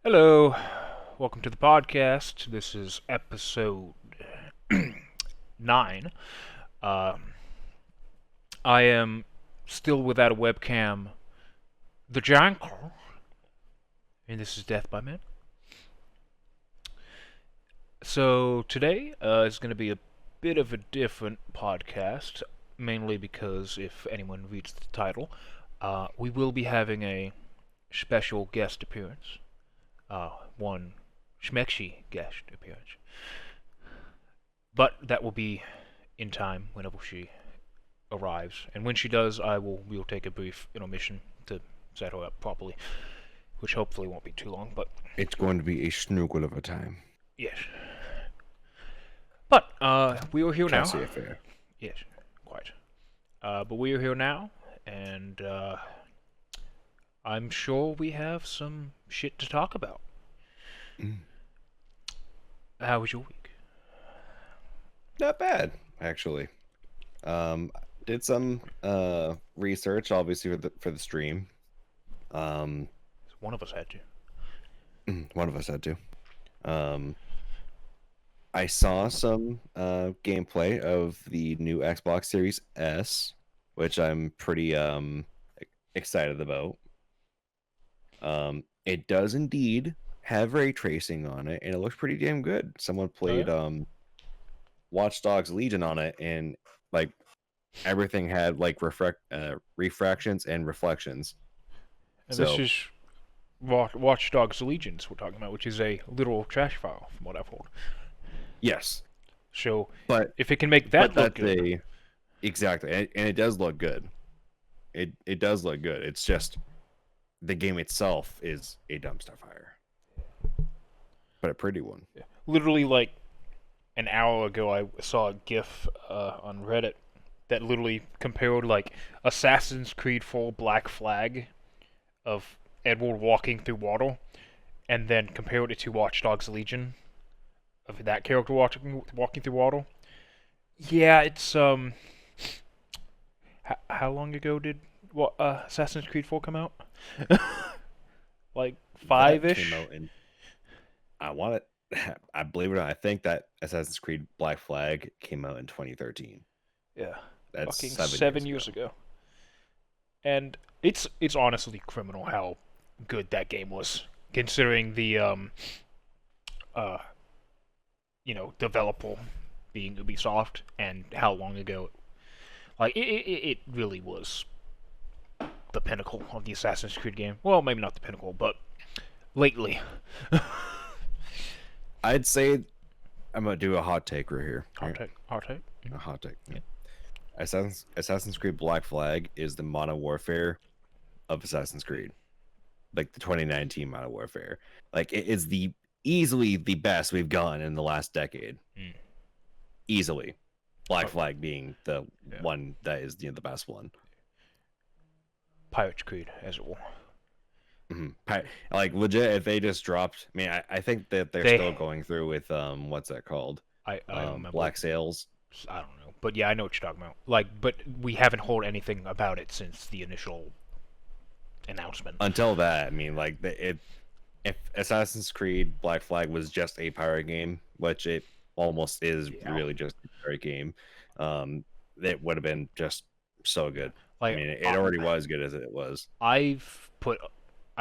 Hello, welcome to the podcast. This is episode 9. Uh, I am still without a webcam, the Janker, and this is Death by Minute. So today is going to be a bit of a different podcast, mainly because if anyone reads the title, we will be having a special guest appearance. One Schmexy guest appearance. But that will be in time whenever she arrives. And when she does, we will take a brief intermission to set her up properly, which hopefully won't be too long, but It's going to be a snoogle of a time. yes. But we are here now. Cassie affair. Yes, quite. But we are here now, and I'm sure we have some shit to talk about. How was your week? Not bad, actually. Did some research, obviously for the stream. One of us had to. One of us had to. I saw some gameplay of the new Xbox Series S, which I'm pretty excited about. It does indeed have ray tracing on it, and it looks pretty damn good. Someone played Watch Dogs Legion on it, and like everything had like refractions and reflections. And this is Watch Dogs Allegiance we're talking about, which is a literal trash file, from what I've heard. Yes, So, but if it can make that look good, exactly, and it does look good. It does look good. It's just the game itself is a dumpster fire, but a pretty one. literally like an hour ago, I saw a GIF on Reddit that literally compared like Assassin's Creed 4 Black Flag of Edward walking through water, and then compared it to Watch Dogs Legion of that character walking through water. Yeah, it's how long ago did Assassin's Creed 4 come out? Like five-ish. Came out in, I want it. I believe it or not, I think that Assassin's Creed Black Flag came out in 2013. Yeah, That's fucking 7 years ago. And it's honestly criminal how good that game was, considering the developer being Ubisoft and how long ago. Like it really was the pinnacle of the Assassin's Creed game. Well, maybe not the pinnacle, but lately. I'd say I'm gonna do a hot take right here. Hard take. A hot take. Yeah. Assassin's Creed Black Flag is the Modern Warfare of Assassin's Creed, like the 2019 Modern Warfare. Like it is easily the best we've gotten in the last decade. Easily, Black Flag being the one that is the best one. Pirates Creed, as it were. Like legit, if they just dropped, I mean, I think that they're still going through with what's that called? I don't remember. Black Sails. I don't know, but yeah, I know what you're talking about. Like, but we haven't heard anything about it since the initial announcement. Until that, I mean, like if Assassin's Creed Black Flag was just a pirate game, which it almost is really just a pirate game, it would have been just so good. Like, I mean, it already was good as it was. I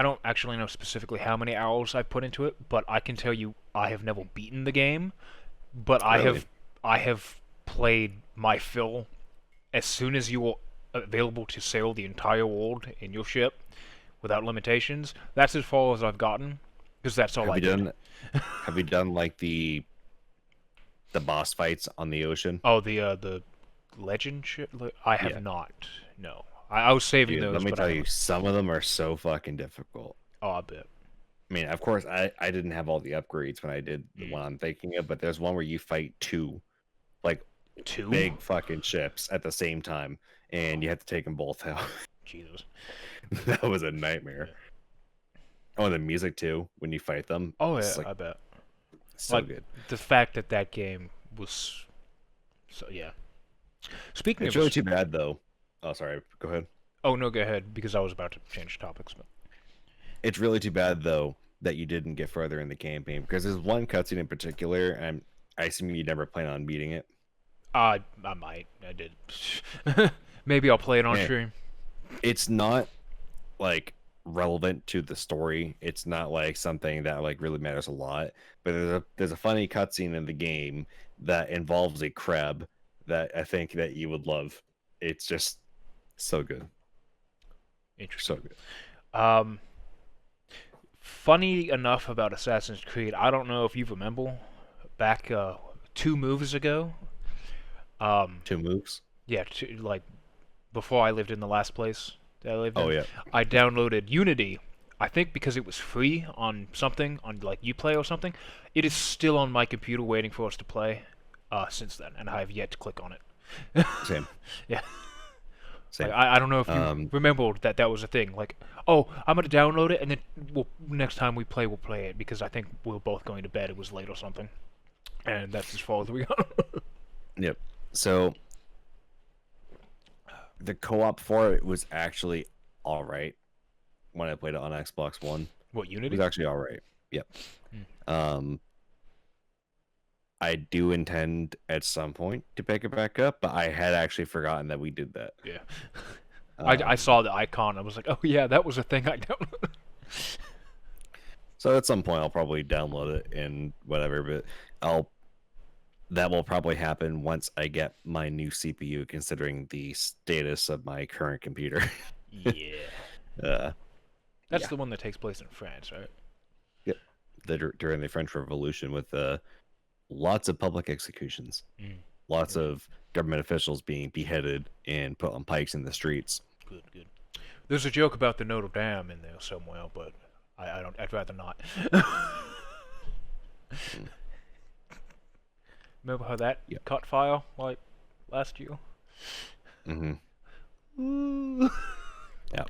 don't actually know specifically how many hours I've put into it, but I can tell you I have never beaten the game, but Really? I have played my fill. As soon as you are available to sail the entire world in your ship without limitations, that's as far as I've gotten, because that's all I did. Have you done like the boss fights on the ocean? Oh, the legend ship? I have not. No. I was saving Dude, those. let me tell you, some of them are so fucking difficult. Oh, I bet. I mean, of course, I didn't have all the upgrades when I did the one I'm thinking of, but there's one where you fight two big fucking ships at the same time, and you have to take them both out. Jesus. That was a nightmare. Oh, the music too, when you fight them. Oh, yeah, I bet. So good. The fact that game was... So, yeah. Speaking it's of... really too bad, though. Oh, sorry. Go ahead. Oh, no, go ahead, because I was about to change topics. But it's really too bad, though, that you didn't get further in the campaign? Because there's one cutscene in particular, and I assume you never plan on beating it. I might. I did. Maybe I'll play it on Yeah. stream. It's not like relevant to the story. It's not like something that like really matters a lot. But there's a funny cutscene in the game that involves a crab that I think that you would love. It's just so good. Interesting. So good. Funny enough about Assassin's Creed, I don't know if you remember back 2 moves ago. Um, 2 moves. yeah, like before I lived in the last place that I lived Oh in, yeah. I downloaded Unity. I think because it was free on something on like Uplay or something. It is still on my computer waiting for us to play. Since then, and I have yet to click on it. Same. Yeah. Same. Like, I don't know if you remember that was a thing. Like, oh, I'm gonna download it, and then next time we play, we'll play it because I think we're both going to bed. It was late or something, and that's as far as we got. Yep. So the co-op for it was actually all right when I played it on Xbox One. What, It Unity? was actually all right. Yep. I do intend at some point to pick it back up, but I had actually forgotten that we did that. Yeah. I saw the icon. I was like, oh yeah, that was a thing I downloaded. So at some point I'll probably download it and whatever, but that will probably happen once I get my new CPU, considering the status of my current computer. Yeah. That's yeah. the one that takes place in France, right? Yep. During the French Revolution, with lots of public executions, lots of government officials being beheaded and put on pikes in the streets. Good. There's a joke about the Notre Dame in there somewhere, but I don't. I'd rather not. Remember how that caught fire like last year? Mm-hmm. Yeah.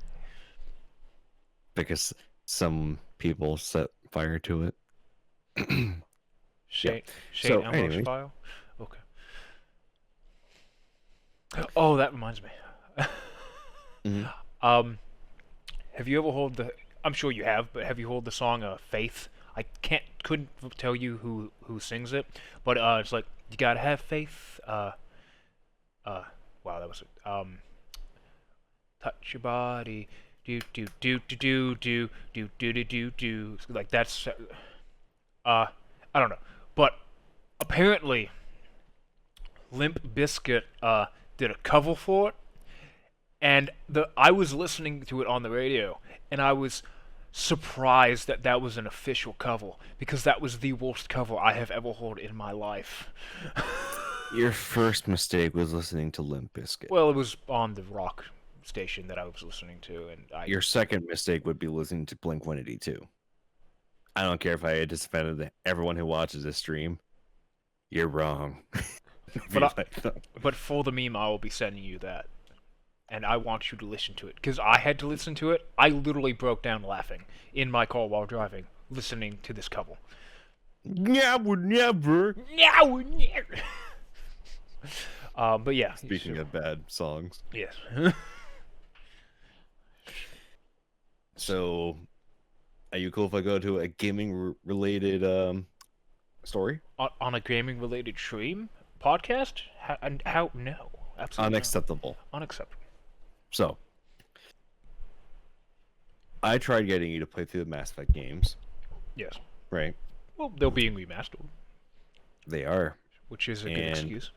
Because some people set fire to it. Shane So, Elmo's anyways. file? Okay. Oh, that reminds me. Have you ever heard the? I'm sure you have, but have you heard the song "Faith"? I couldn't tell you who sings it, but it's like you gotta have faith. Wow, that was it. Touch your body, do do do do do do do do do do do. Like that's I don't know, but apparently Limp Bizkit did a cover for it, and I was listening to it on the radio, and I was surprised that that was an official cover because that was the worst cover I have ever heard in my life. Your first mistake was listening to Limp Bizkit. Well, it was on the rock station that I was listening to, and Your second mistake would be listening to Blink-182. I don't care if I had just offended everyone who watches this stream. You're wrong. But for the meme, I will be sending you that, and I want you to listen to it because I had to listen to it. I literally broke down laughing in my car while driving, listening to this couple. Never. Never. But yeah. Speaking of bad songs. Yes. So, are you cool if I go to a gaming-related story? On a gaming-related stream podcast? How? No, absolutely Unacceptable. not. Unacceptable. So, I tried getting you to play through the Mass Effect games. Yes. Right. Well, they're being remastered, They are. which is a good And excuse.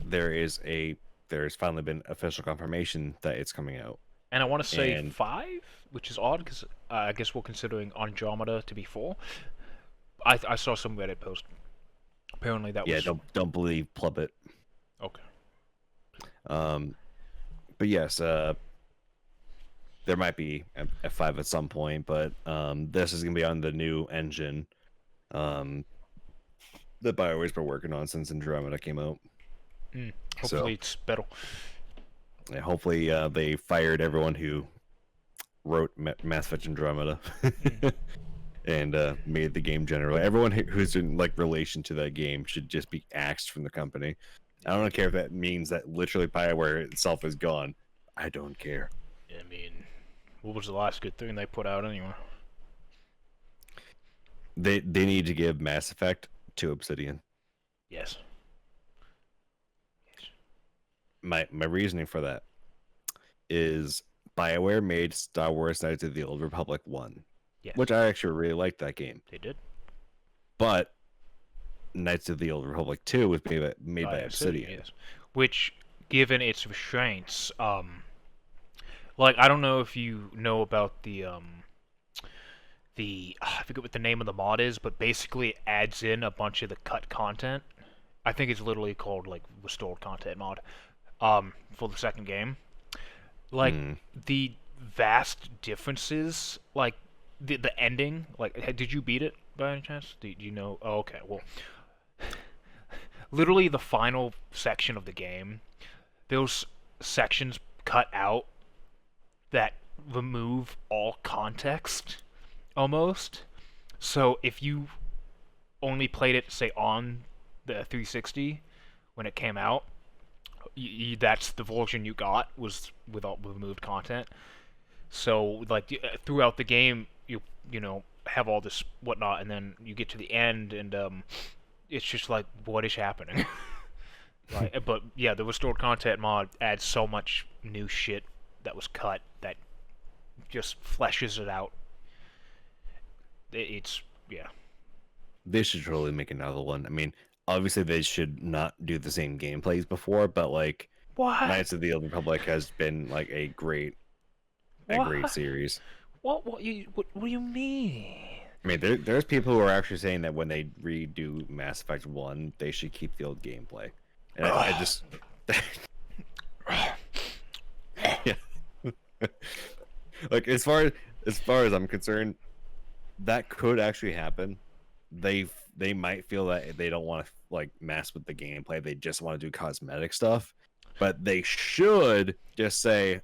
There's finally been official confirmation that it's coming out. And I want to say and- 5, which is odd because I guess we're considering Andromeda to be 4. I saw some Reddit post. Apparently that was... Don't believe Plubbit. Okay. But yes, there might be a 5 at some point, but this is gonna be on the new engine that BioWare's been working on since Andromeda came out. Hopefully it's better. Yeah, hopefully they fired everyone who wrote Mass Effect Andromeda and made the game generally. Everyone who's in like relation to that game should just be axed from the company. I don't care if that means that literally BioWare itself is gone. I don't care. I mean, what was the last good thing they put out anyway? They need to give Mass Effect to Obsidian. Yes. My reasoning for that is BioWare made Star Wars Knights of the Old Republic 1, Yes. which I actually really liked that game. They did. But Knights of the Old Republic 2 was made by Obsidian, Obsidian. yes. Which, given its restraints, like I don't know if you know about the I forget what the name of the mod is, but basically it adds in a bunch of the cut content. I think it's literally called like restored content mod. For the second game, like Hmm. the vast differences, like the ending. Like, did you beat it by any chance? Do you know? Oh, okay. Well, literally the final section of the game, those sections cut out that remove all context almost. So if you only played it, say, on the 360 when it came out, that's the version you got was without removed content. So like throughout the game, you know have all this whatnot, and then you get to the end, and it's just like what is happening. Right, but yeah, the restored content mod adds so much new shit that was cut that just fleshes it out. It's yeah. They should totally make another one. I mean, obviously they should not do the same gameplays before, but like What? Knights of the Old Republic has been like a great What? series. What do you mean? I mean, there's people who are actually saying that when they redo Mass Effect 1, they should keep the old gameplay. And I just yeah. Like as far as I'm concerned, that could actually happen. They might feel that they don't want to like mess with the gameplay. They just want to do cosmetic stuff, but they should just say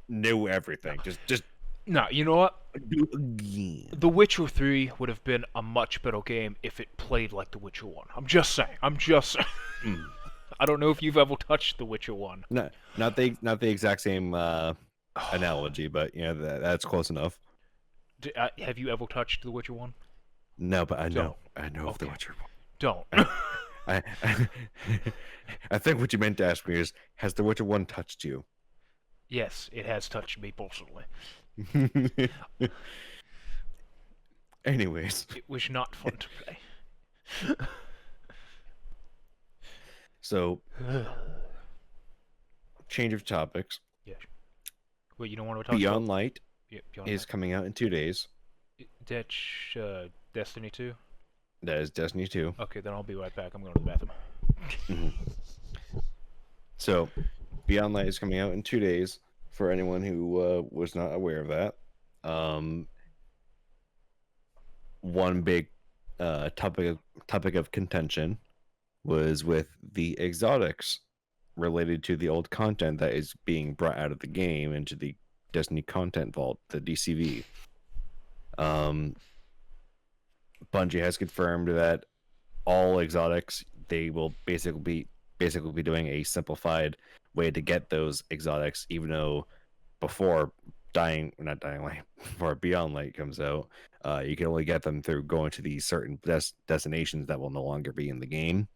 new everything. Just No, you know what? do it again. The Witcher 3 would have been a much better game if it played like The Witcher 1. I'm just saying. I'm just saying. Mm. I don't know if you've ever touched The Witcher 1. Not the exact same analogy, but you know that's close enough. Have you ever touched The Witcher 1? No, but I know Don't. of the Okay. Witcher. Don't. I I think what you meant to ask me is, has The Witcher 1 touched you? Yes, it has touched me personally. Anyways, It was not fun to play. so change of topics. Yeah. Wait, you don't want to talk Beyond about Light Beyond is coming out in 2 days. That's Destiny 2? That is Destiny 2. Okay, then I'll be right back. I'm going to the bathroom. Mhm. So, Beyond Light is coming out in 2 days. For anyone who was not aware of that, one big topic of contention was with the exotics related to the old content that is being brought out of the game into the Destiny content vault, the DCV. Bungie has confirmed that all exotics, they will basically be doing a simplified way to get those exotics, even though before not dying light, before Beyond Light comes out, you can only get them through going to these certain destinations that will no longer be in the game.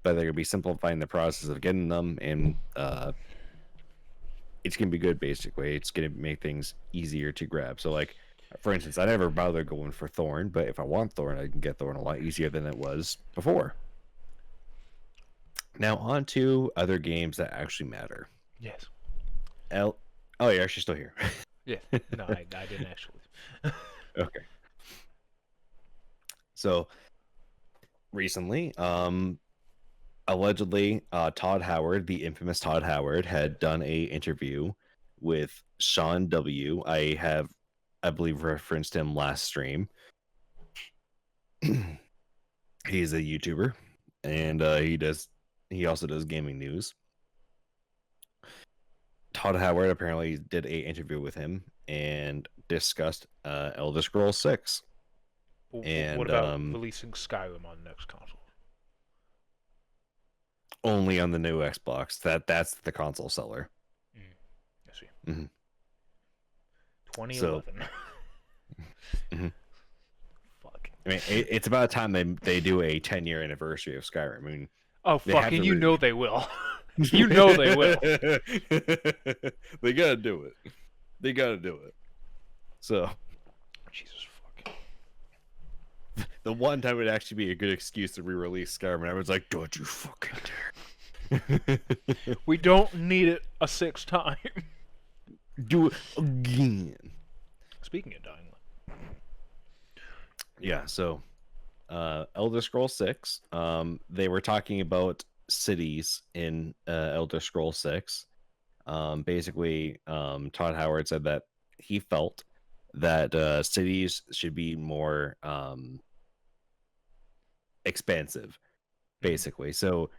But they're gonna be simplifying the process of getting them, and it's gonna be good. Basically, it's gonna make things easier to grab. So, like, for instance, I never bother going for Thorn, but if I want Thorn, I can get Thorn a lot easier than it was before. Now on to other games that actually matter. Yes. Oh, you're actually still here. Yeah. No, I didn't actually. Okay. So recently, allegedly, Todd Howard, the infamous Todd Howard, had done a interview with Sean W. I believe, referenced him last stream. He's a YouTuber, and he also does gaming news. Todd Howard apparently did a interview with him and discussed Elder Scrolls 6. And What about releasing Skyrim on the next console? only on the new Xbox. That's the console seller. I see. Mm-hmm. 2011. Mhm. Fuck. I mean, it's about time they do a 10-year anniversary of Skyrim. I mean, Oh they have fucking, to. you know they will. You know they will. They gotta do it. They gotta do it. So Jesus fuck. the one time would actually be a good excuse to re-release Skyrim, and I was like, "Don't you fucking dare!" We don't need it a sixth time. Do it again. Speaking of dying, Yeah. So, Elder Scrolls 6. They were talking about cities in Elder Scrolls 6. Basically, Todd Howard said that he felt that cities should be more expansive, basically. So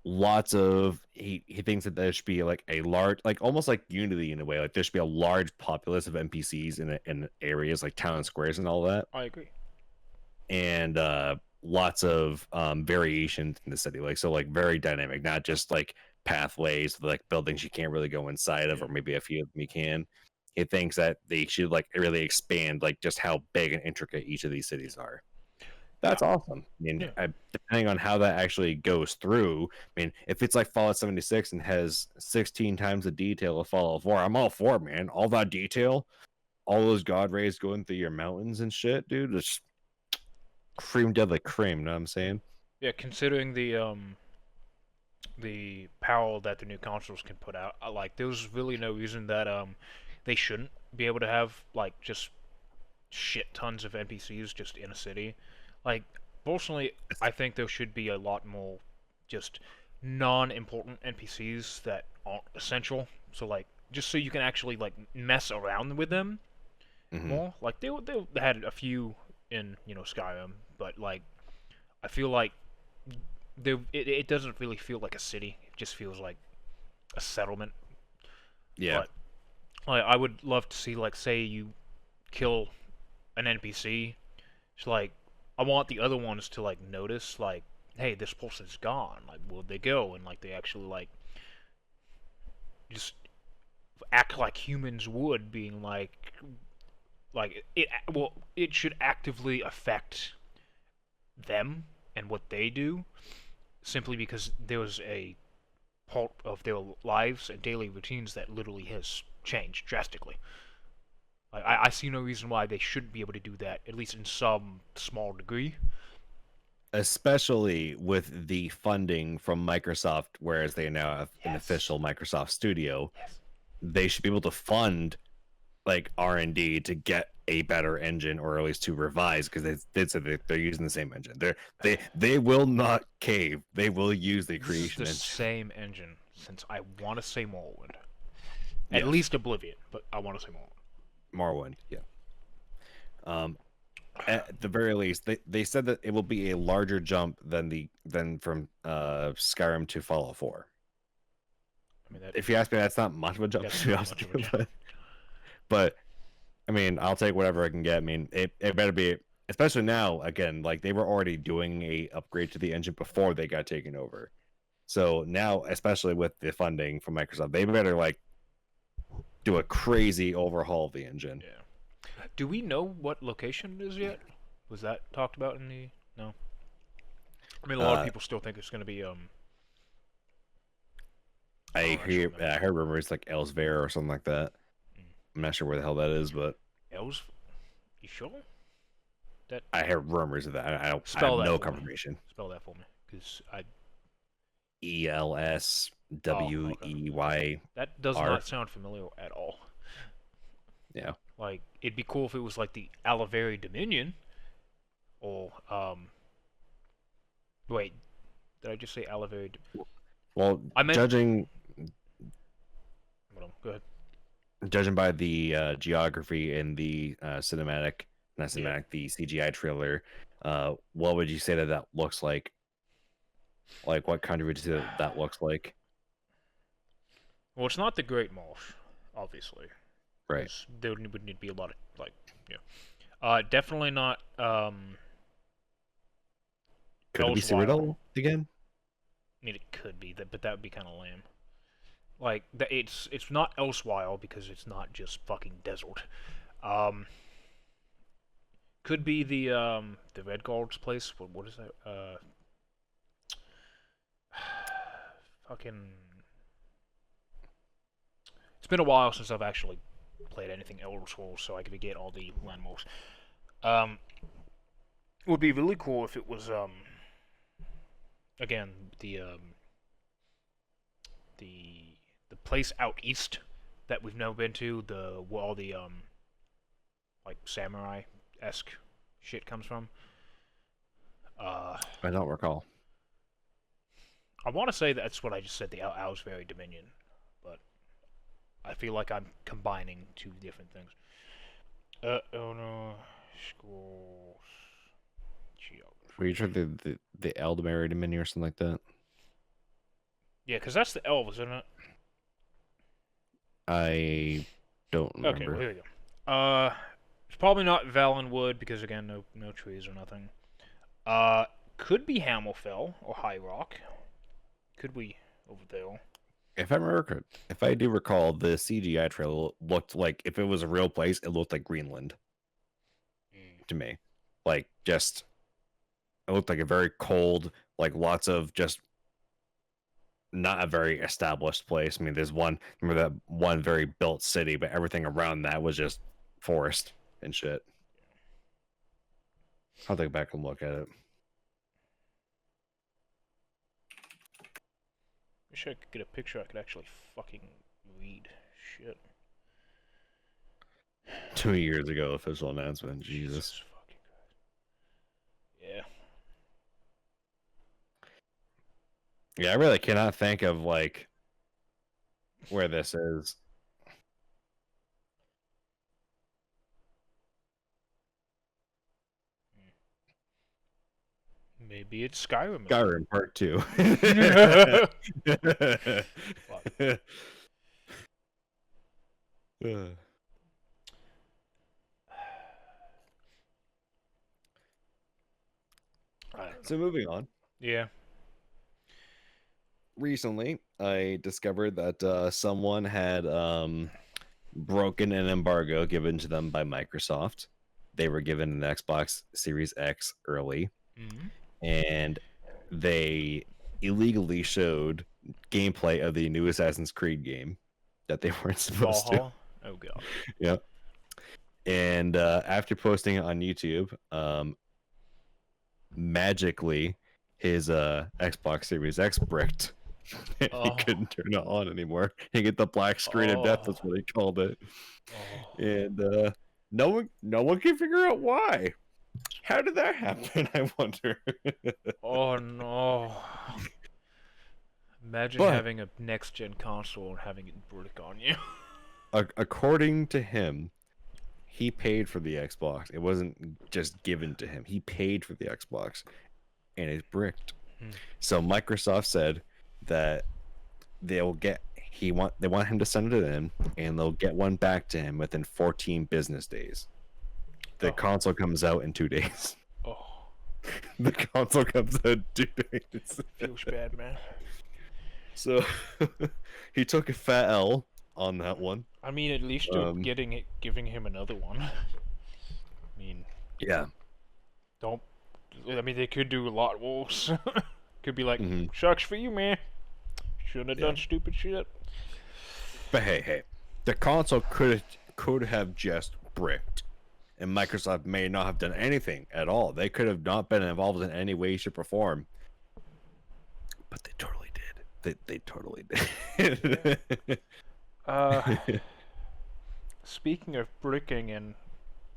lots of he thinks that there should be like a large, like almost like Unity in a way, like there should be a large populace of NPCs in areas like town squares and all that, I agree. and lots of variations in the city, like so like very dynamic, not just like pathways like buildings you can't really go inside of, or maybe a few of them you can. He thinks that they should like really expand like just how big and intricate each of these cities are. That's awesome. I mean, Yeah. depending on how that actually goes through, I mean, if it's like Fallout 76 and has 16 times the detail of Fallout 4, I'm all for it, man. All that detail, all those god rays going through your mountains and shit, dude. It's cream de la cream, know what I'm saying? Yeah, considering the power that the new consoles can put out, like there's really no reason that they shouldn't be able to have like just shit tons of NPCs just in a city. Like personally, I think there should be a lot more just non-important NPCs that aren't essential. So like just so you can actually like mess around with them more. Like they had a few in Skyrim, but like I feel like it doesn't really feel like a city. It just feels like a settlement. Yeah. But like I would love to see like say you kill an NPC. It's like I want the other ones to like notice like, hey, this person's gone. Like where'd they go? And like they actually like just act like humans would, being like it should actively affect them and what they do simply because there was a part of their lives and daily routines that literally has changed drastically. Like, I see no reason why they shouldn't be able to do that, at least in some small degree. Especially with the funding from Microsoft, whereas they now have an official Microsoft studio, they should be able to fund like R&D to get a better engine, or at least to revise, because they said they're using the same engine. They will not cave. They will use the creation This engine. is the same engine since I want to say Morrowind. Yes. At least Oblivion, but I want to say Morrowind, yeah. At the very least, they said that it will be a larger jump than from Skyrim to Fallout 4. I mean, if you ask me, that's not much of a jump, to be honest with you, but I mean, I'll take whatever I can get. I mean, it better be, especially now. Again, like they were already doing a upgrade to the engine before they got taken over. So now, especially with the funding from Microsoft, they better like do a crazy overhaul of the engine. Yeah. Do we know what location it is yet? Was that talked about in the? No. I mean, a lot of people still think it's going to be I heard rumors like Elsewhere or something like that. I'm not sure where the hell that is, but You sure? That I heard rumors of that. I have no confirmation. Spell that for me, because I. ELSWEY. That does not sound familiar at all. Yeah. Like it'd be cool if it was like the Alaveri Dominion, or Wait, did I just say Alaveri? Well, I meant judging. Hold on, go ahead. Judging by the geography in the not cinematic, the CGI trailer, what would you say that looks like? Like, what country would you say that looks like? Well, it's not the Great Marsh, obviously. Right. There would need to be a lot of definitely not. Could it be Cyrodiil again? I mean, it could be that, but that would be kind of lame. Like it's not Elsewhere because it's not just fucking desert. Because Could be the Red Guard's place. What is that? Fucking. It's been a while since I've actually played anything Elder Scrolls, so I could get all the landmarks. It would be really cool if it was again the place out east that we've never been to, where all the like samurai-esque shit comes from. I don't recall. I want to say that's what I just said, the Owlsbury Dominion, but I feel like I'm combining two different things. Oh no, schools. Were you sure the Eldamary Dominion or something like that? Yeah, because that's the elves, isn't it? I don't remember. Okay, well, here we go. It's probably not Valenwood because again, no trees or nothing. Could be Hammerfell or High Rock. Could be over there. If I do recall, the CGI trailer looked like, if it was a real place, it looked like Greenland to me. Like, just, it looked like a very cold, like lots of just not a very established place. I mean, remember that one very built city, but everything around that was just forest and shit. I'll take back and look at it. Wish I could get a picture I could actually fucking read. Shit. 2 years ago, official announcement. Jesus. Fucking Christ. Yeah. Yeah, I really cannot think of like where this is. Maybe it's Skyrim. Skyrim Part 2. So moving on. Yeah. Recently, I discovered that someone had broken an embargo given to them by Microsoft. They were given an Xbox Series X early, and they illegally showed gameplay of the new Assassin's Creed game that they weren't supposed to. Oh god. Yep. And after posting it on YouTube, magically his Xbox Series X bricked. He couldn't turn it on anymore. He get the black screen of death. That's what he called it. And no one can figure out why. How did that happen? I wonder. Oh no! Imagine having a next-gen console and having it brick on you. According to him, he paid for the Xbox. It wasn't just given to him. He paid for the Xbox, and it's bricked. So Microsoft said that they want him to send it in, and they'll get one back to him within 14 business days. The console comes out in 2 days. The console comes out in 2 days. Feels bad, man. So he took a fat L on that one. I mean, at least you're giving him another one. I mean, yeah. I mean, they could do a lot worse. Could be like, shucks for you, man. Shouldn't have done stupid shit. But hey, the console could have just bricked, and Microsoft may not have done anything at all. They could have not been involved in any way, shape, or form. But they totally did. They totally did. Speaking of bricking in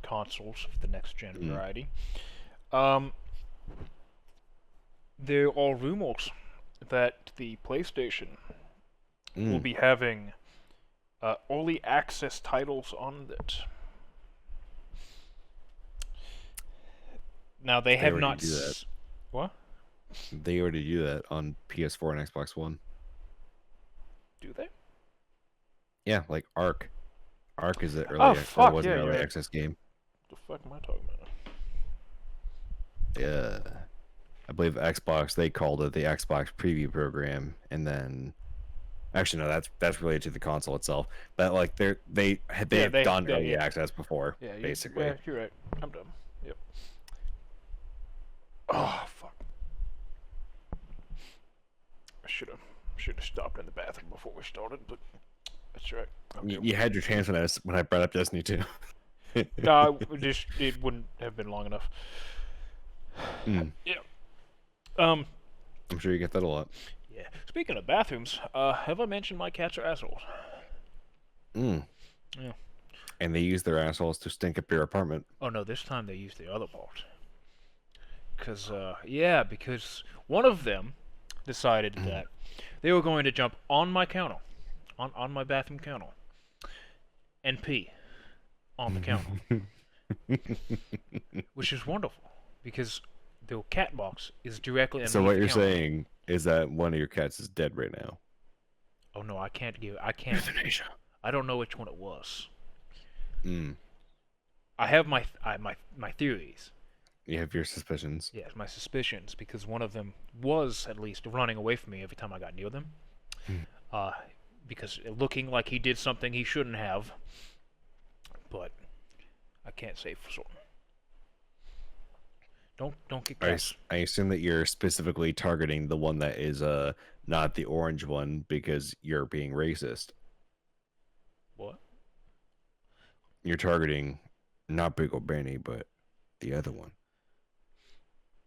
consoles of the next gen variety, there are rumors that the PlayStation will be having early access titles on it. Now they have not. What? They already do that on PS4 and Xbox One. Do they? Yeah, like Ark. Ark is the early. Early access game. What the fuck am I talking about? Yeah, I believe Xbox, they called it the Xbox Preview Program, and then actually no, that's related to the console itself. But like they've done early access before, basically. Yeah, you're right. I'm dumb. Yep. Oh fuck! I should have stopped in the bathroom before we started, but that's right. Okay. You had your chance when I brought up Destiny 2. No, it wouldn't have been long enough. Mm, Yeah. Um. I'm sure you get that a lot. Yeah. Speaking of bathrooms, have I mentioned my cats are assholes? Mm. Yeah. And they use their assholes to stink up your apartment. Oh no, this time they used the other part. Because one of them decided that they were going to jump on my counter, on my bathroom counter, and pee on the counter, which is wonderful because the cat box is directly underneath So what the you're counter. saying is that one of your cats is dead right now. Oh no, I can't. Euthanasia. I don't know which one it was. Mm. I have my theories. You have your suspicions. Yes, my suspicions, because one of them was at least running away from me every time I got near them. Hmm. Because looking like he did something he shouldn't have. But I can't say for certain. Don't get cats. I assume that you're specifically targeting the one that is not the orange one because you're being racist. What? You're targeting not Big Ol' Benny, but the other one.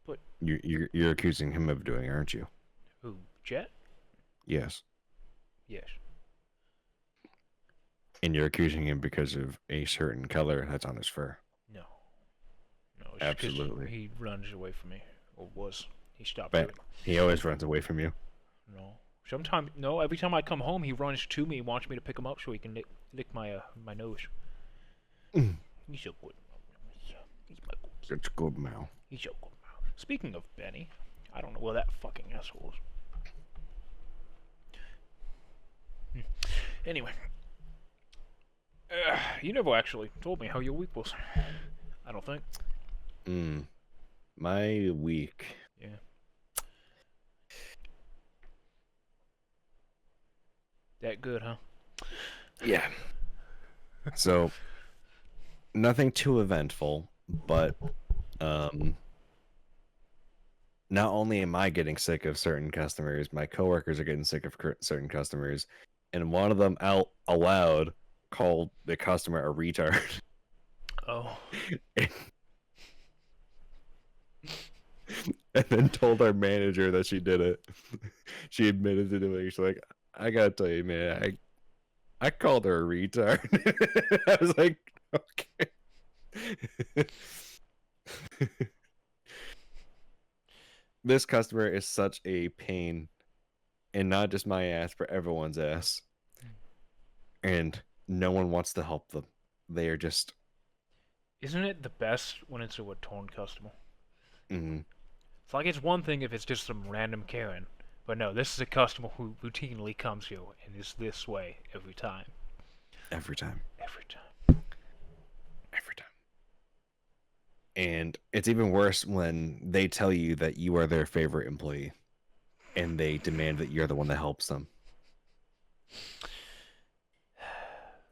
But you're accusing him of doing, aren't you? who? Jet? Yes. Yes. And you're accusing him because of a certain color that's on his fur. No. No. It's 'cause Absolutely. he runs away from me, or was. He stopped. But doing it. he always runs away from you. No. Every time I come home, he runs to me and wants me to pick him up so he can lick my my nose. Mm. He's so good. He's my good. Such a good mouth. He's so good. Speaking of Benny, I don't know where that fucking asshole is. Anyway, you never actually told me how your week was. I don't think. My week. Yeah. That good, huh? Yeah. So, nothing too eventful, but not only am I getting sick of certain customers, my coworkers are getting sick of certain customers, and one of them out aloud called the customer a retard. Oh. And then told our manager that she did it. She admitted to doing it. She's like, I gotta tell you, man, I called her a retard. I was like, okay. This customer is such a pain, and not just my ass, but everyone's ass. And no one wants to help them. They are just. Isn't it the best when it's a return customer? Mm-hmm. It's like it's one thing if it's just some random Karen, but no, this is a customer who routinely comes here and is this way every time. Every time. Every time. Every time. And it's even worse when they tell you that you are their favorite employee and they demand that you're the one that helps them.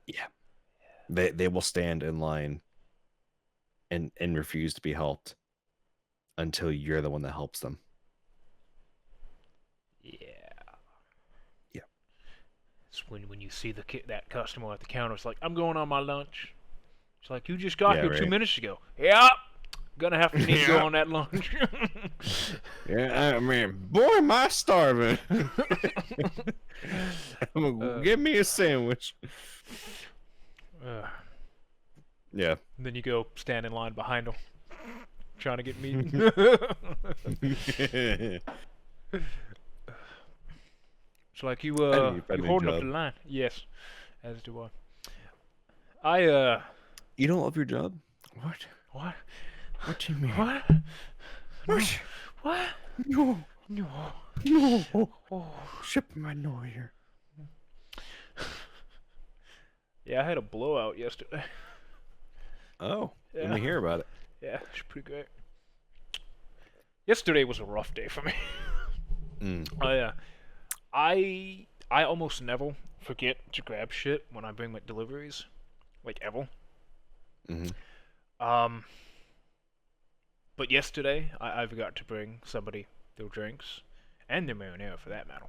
Yeah. They will stand in line and refuse to be helped until you're the one that helps them. Yeah. Yeah. It's when you see that customer at the counter, it's like, I'm going on my lunch. It's like, you just got here 2 minutes ago. Yeah. Gonna have to need to go on that lunch. Yeah, I mean, boy, am I starving. Give me a sandwich. Yeah. And then you go stand in line behind them, trying to get meat. It's like you holding up the line. Yes, as do I. You don't love your job? What? What? What do you mean? What? What? What? No. No. No. Oh. Ship my lawyer. Yeah, I had a blowout yesterday. Oh, Yeah. let me hear about it. Yeah, it's pretty great. Yesterday was a rough day for me. I almost never forget to grab shit when I bring my deliveries, like ever. Mm-hmm. But yesterday, I forgot to bring somebody their drinks and their marinara for that matter.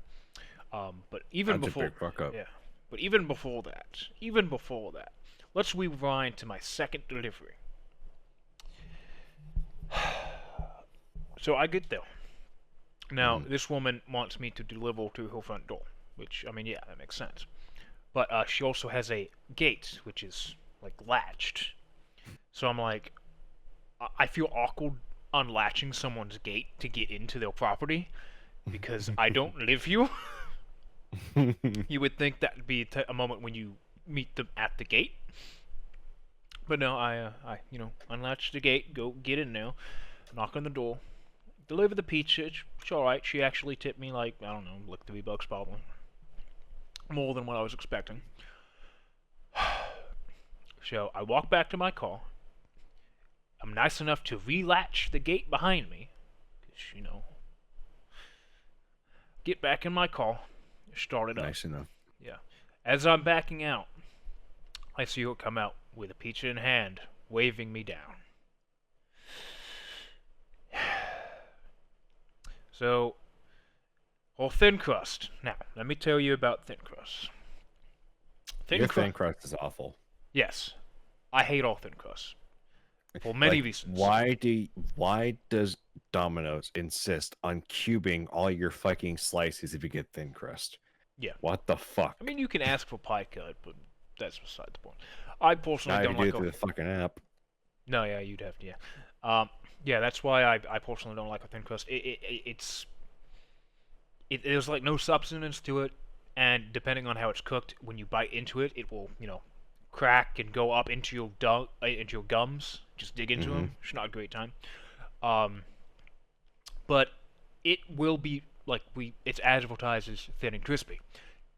But even That's a before, big fuck up. yeah, but even before that, let's rewind to my second delivery. So I get there. Now, this woman wants me to deliver to her front door, which, I mean, yeah, that makes sense. But she also has a gate, which is, like, latched. So I'm like, I feel awkward unlatching someone's gate to get into their property because I don't live here. You would think that would be a moment when you meet them at the gate. But no, I unlatch the gate, go get in there, knock on the door, deliver the pizza. It's alright. She actually tipped me like, I don't know, like $3 probably. More than what I was expecting. So I walk back to my car. I'm nice enough to relatch the gate behind me. 'Cause, get back in my car, start it up. Nice enough. Yeah. As I'm backing out, I see her come out with a pizza in hand, waving me down. So, or thin crust. Now, let me tell you about thin crust. Your thin crust is awful. Yes, I hate all thin crust for many reasons. Why does Domino's insist on cubing all your fucking slices if you get thin crust? Yeah. What the fuck? I mean, you can ask for pie cut, but that's beside the point. I personally Now don't you do like it through the fucking app. No, yeah, you'd have to, yeah. Yeah, that's why I personally don't like a thin crust. There's like no substance to it, and depending on how it's cooked, when you bite into it, it will, crack and go up into your gums. Just dig into them. It's not a great time. But it will be like it's advertised as thin and crispy.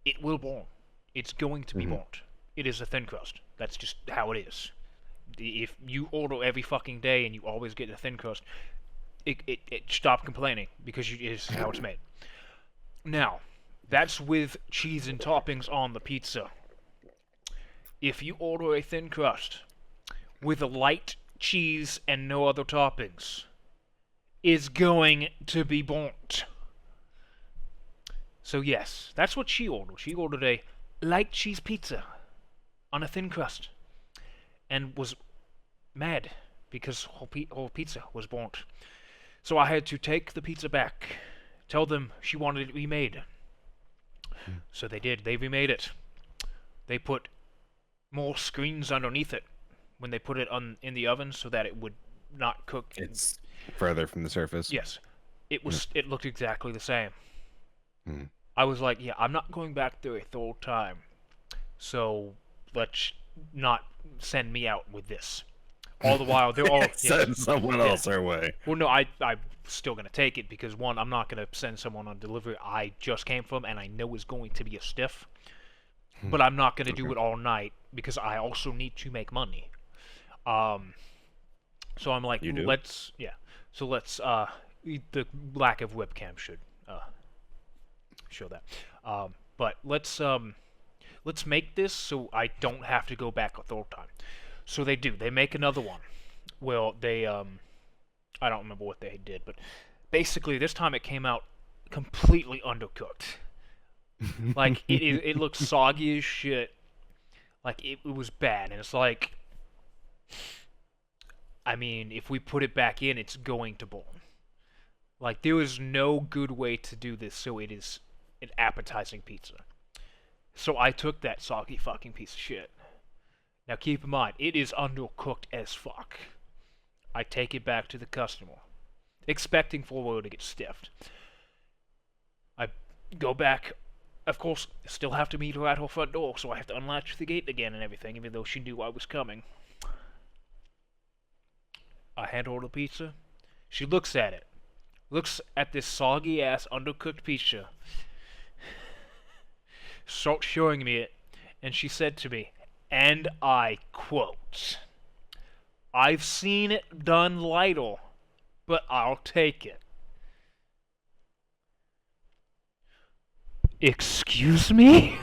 It will burn. It's going to be burnt. It is a thin crust. That's just how it is. If you order every fucking day and you always get a thin crust, it stop complaining because it is how it's made. Now, that's with cheese and toppings on the pizza. If you order a thin crust with a light cheese and no other toppings, it's going to be burnt. So yes, that's what she ordered. She ordered a light cheese pizza on a thin crust and was mad because her pizza was burnt. So I had to take the pizza back, tell them she wanted it remade. So they did. They remade it. They put more screens underneath it when they put it in the oven so that it would not cook. It's further from the surface. Yes. It looked exactly the same. Hmm. I was like, yeah, I'm not going back there a third time. So let's not send me out with this. All the while, they're all send someone else our way. Well, no, I'm still gonna take it because one, I'm not gonna send someone on delivery I just came from and I know is going to be a stiff. But I'm not gonna do it all night because I also need to make money. So I'm like, let's the lack of webcam should show that. But let's make this so I don't have to go back a third time. So they do. They make another one. Well, they I don't remember what they did, but basically this time it came out completely undercooked. Like it looked soggy as shit. Like it was bad, and it's like, I mean, if we put it back in, it's going to burn. Like there is no good way to do this so it is an appetizing pizza. So I took that soggy fucking piece of shit. Now keep in mind, it is undercooked as fuck. I take it back to the customer, expecting for her to get stiffed. I go back, of course, still have to meet her at her front door, so I have to unlatch the gate again and everything, even though she knew I was coming. I hand her the pizza. She looks at it. Looks at this soggy-ass, undercooked pizza. Starts showing me it, and she said to me, and I quote, "I've seen it done lighter, but I'll take it." Excuse me?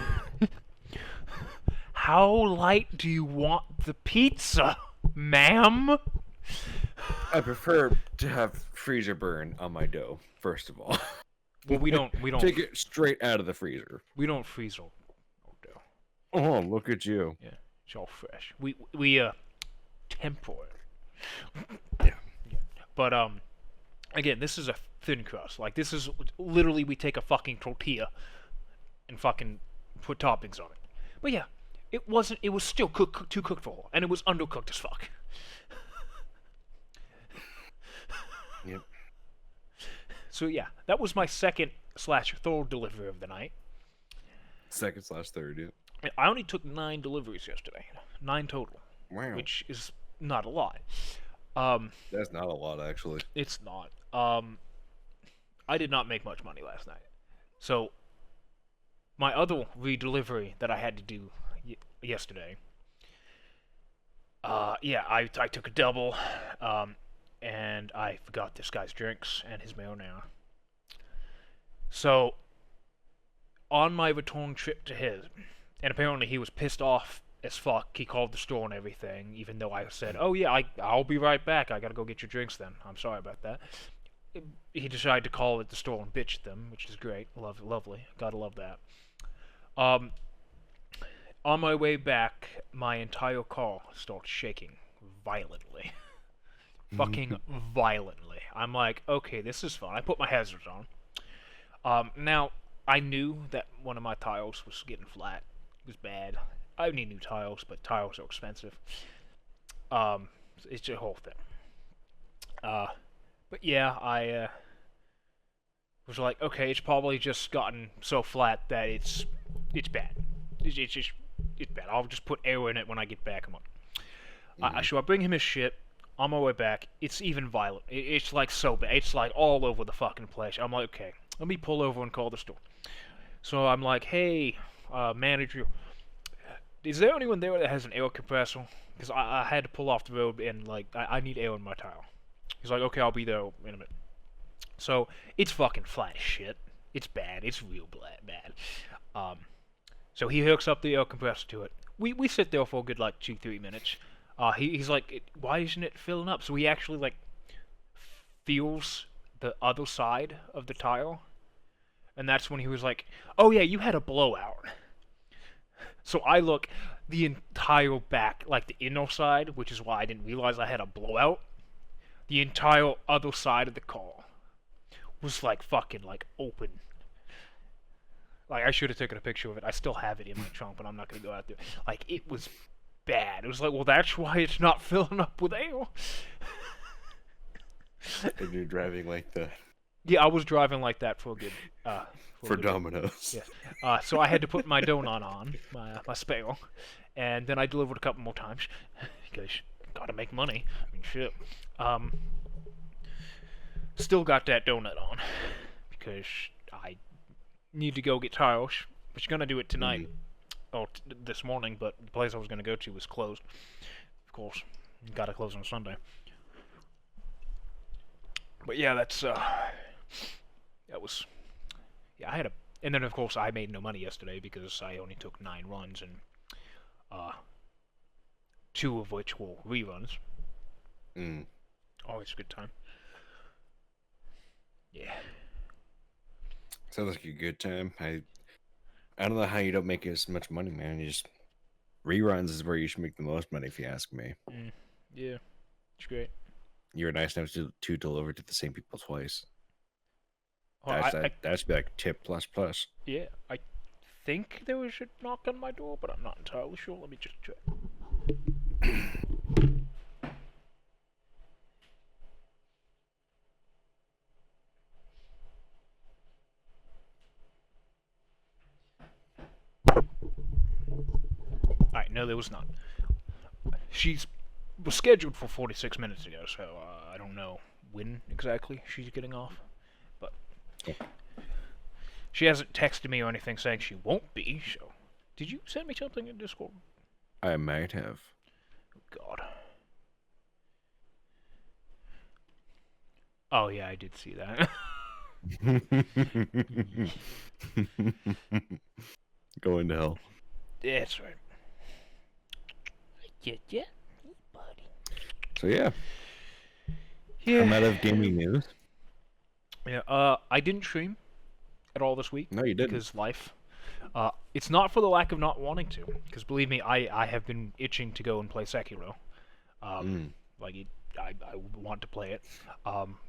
How light do you want the pizza, ma'am? I prefer to have freezer burn on my dough, first of all. Well, we don't Take it straight out of the freezer. freeze old dough. Oh, look at you. Yeah, it's all fresh. We temper it. Yeah. But again, this is a thin crust. Like this is literally we take a fucking tortilla and fucking put toppings on it. But yeah, it wasn't. It was still too cooked for, and it was undercooked as fuck. Yep. So yeah, that was my second/third delivery of the night. Second/third, yeah. I only took 9 deliveries yesterday, 9 total, Wow. which is not a lot. That's not a lot, actually. It's not. I did not make much money last night. So, my other redelivery that I had to do yesterday, yeah, I took a double, and I forgot this guy's drinks and his marinara. So, on my return trip to his, and apparently he was pissed off as fuck. He called the store and everything, even though I said, "Oh yeah, I'll be right back. I gotta go get your drinks then. I'm sorry about that." He decided to call at the store and bitch at them, which is great. Lovely. Gotta love that. On my way back, my entire car starts shaking violently. Fucking violently. I'm like, okay, this is fun. I put my hazards on. Now, I knew that one of my tiles was getting flat. It was bad. I need new tiles, but tiles are expensive. It's a whole thing. But yeah, I was like, okay, it's probably just gotten so flat that it's bad. It's bad. I'll just put air in it when I get back. Come on. So I bring him his shit. On my way back, it's even violent. It's like so bad. It's like all over the fucking place. I'm like, okay, let me pull over and call the store. So I'm like, hey, manager, is there anyone there that has an air compressor? Because I had to pull off the road and like I need air in my tile. He's like, okay, I'll be there in a minute. So it's fucking flat as shit. It's bad. It's real bad. So he hooks up the air compressor to it. We sit there for a good like 2-3 minutes. He's like, why isn't it filling up? So he actually like feels the other side of the tile, and that's when he was like, oh yeah, you had a blowout. So I look, the entire back, like the inner side, which is why I didn't realize I had a blowout. The entire other side of the car was like fucking like open. Like I should have taken a picture of it. I still have it in my trunk, but I'm not gonna go out there. Like it was bad. It was like, well, that's why it's not filling up with air. And you're driving like the... Yeah, I was driving like that for a good... for Domino's. Yeah. So I had to put my donut on, my spare, and then I delivered a couple more times, because gotta make money. I mean, shit. Still got that donut on, because I need to go get tiles, which gonna do it tonight. Or this morning, but the place I was gonna go to was closed. Of course, gotta close on Sunday. But yeah, that's that was, yeah. I had a, and then of course I made no money yesterday because I only took 9 runs and 2 of which were reruns. Always a good time. Yeah. Sounds like a good time. I don't know how you don't make as much money, man. You just... Reruns is where you should make the most money, if you ask me. Yeah, it's great. You were nice enough to deliver to the same people twice. Well, That should be like tip plus. Yeah, I think there was a knock on my door, but I'm not entirely sure. Let me just check. Alright, no, there was not. She was scheduled for 46 minutes ago, so I don't know when exactly she's getting off. But she hasn't texted me or anything saying she won't be, so... Did you send me something in Discord? I might have. Oh, God. Oh, yeah, I did see that. Going to hell. Yeah, that's right. Yeah, buddy. So yeah. Yeah. I'm out of gaming news. Yeah. I didn't stream at all this week No, you didn't. because life. It's not for the lack of not wanting to, because believe me, I have been itching to go and play Sekiro. Mm. Like I want to play it.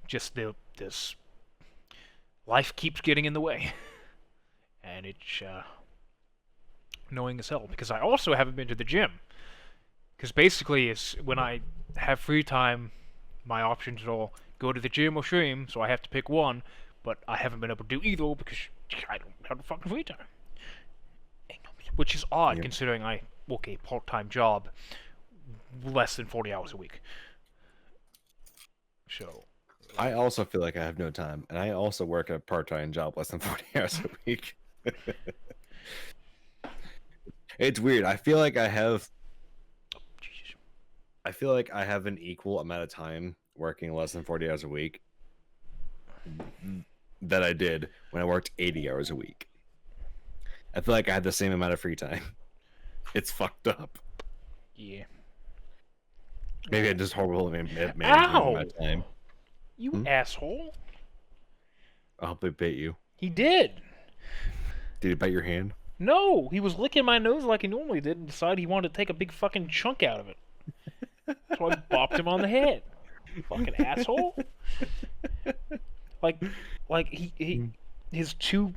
Just this life keeps getting in the way, and it's annoying as hell. Because I also haven't been to the gym. Because basically, it's when I have free time, my options are go to the gym or stream. So I have to pick one, but I haven't been able to do either because I don't have the fucking free time. Which is odd, Yep. considering I work a part-time job, less than 40 hours a week. So, I also feel like I have no time, and I also work a part-time job less than 40 hours a week. It's weird. I feel like I have an equal amount of time working less than 40 hours a week that I did when I worked 80 hours a week. I feel like I had the same amount of free time. It's fucked up. yeah. Maybe I'm just horrible at managing Ow! my time. You asshole. I hope they bit you. He did. Did he bite your hand? No, he was licking my nose like he normally did and decided he wanted to take a big fucking chunk out of it. So I bopped him on the head. Fucking asshole. Like his two,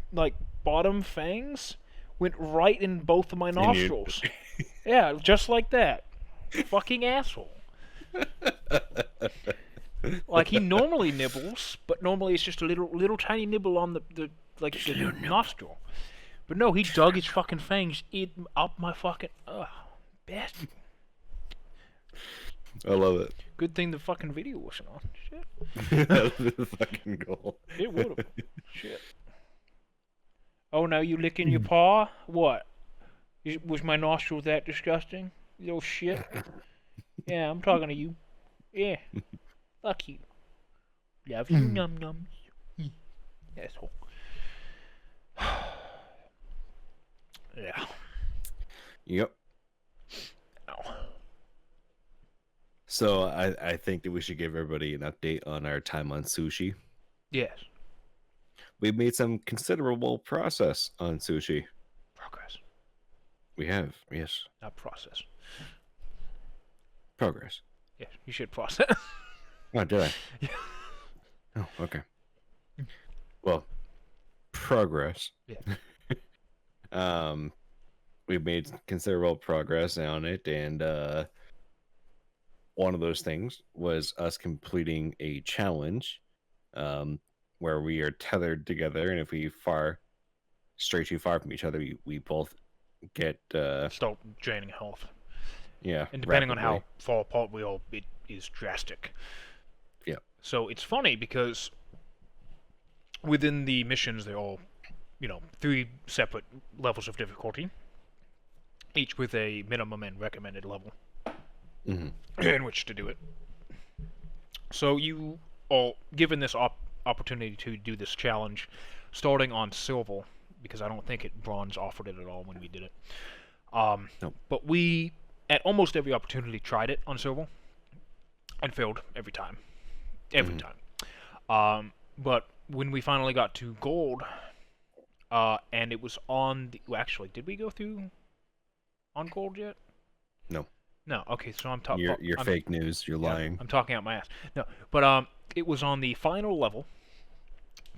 bottom fangs went right in both of my you- nostrils. Yeah, just like that. Fucking asshole. Like, he normally nibbles, but normally it's just a little tiny nibble on the nostril. But no, he dug his fucking fangs up my fucking... Ugh, bastard. I love it. Good thing the fucking video wasn't on. Shit. That was the fucking goal. It would've. Shit. Oh, now you licking your paw? What? Was my nostril that disgusting? You little shit? Yeah, I'm talking to you. Yeah. Fuck you. Love you, num nums. Asshole. Yeah. Yep. Ow. So I think that we should give everybody an update on our time on sushi. Yes. We've made some considerable progress on sushi. Progress. We have, yes. Not process. Progress. Yes, you should process. Oh, did I? Yeah. Oh, okay. Well, progress. Yeah. We've made considerable progress on it, and one of those things was us completing a challenge, where we are tethered together, and if we stray too far from each other, we both get Start draining health. yeah. And depending on rapidly. how far apart we are, it is drastic. Yeah. So it's funny because within the missions, they're all, 3 separate levels of difficulty, each with a minimum and recommended level Mhm. in which to do it. So you are given this opportunity to do this challenge, starting on silver, because I don't think bronze offered it at all when we did it. Nope. But we, at almost every opportunity, tried it on silver and failed every time. Every time. But when we finally got to gold, and it was on the... Well, actually, did we go through on gold yet? No. No. Okay, so I'm talking... You're fake news. You're lying. I'm talking out my ass. No, but it was on the final level,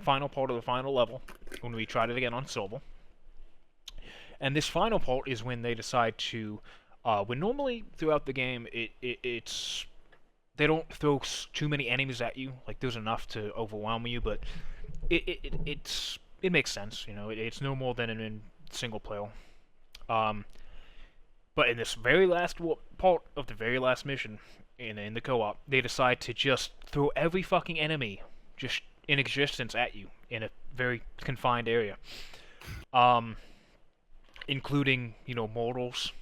final part of the final level, when we tried it again on silver. And this final part is when they decide to... when normally throughout the game, it's... They don't throw too many enemies at you. Like, there's enough to overwhelm you, but it makes sense, It's no more than in single player. But in this very last part of the very last mission, in the co-op, they decide to just throw every fucking enemy just in existence at you in a very confined area. Including, mortals,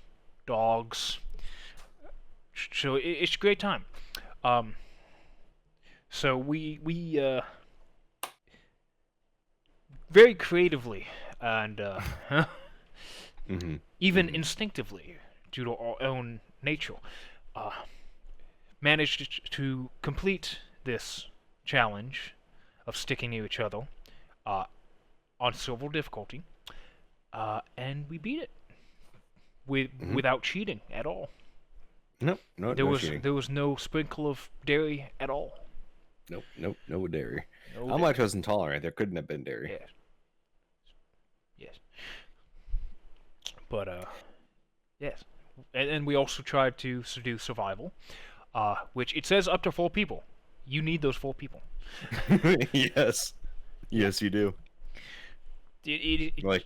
dogs. So it's a great time. So we very creatively and even instinctively, due to our own nature, managed to complete this challenge of sticking to each other uh, on silver difficulty, and we beat it without cheating at all. Nope, no cheating. There was no sprinkle of dairy at all. Nope, no dairy. No I'm dairy. lactose intolerant. There couldn't have been dairy. Yes. Yes. But yes, and we also tried to do survival, which it says up to 4 people. You need those 4 people. Yes, you do. Like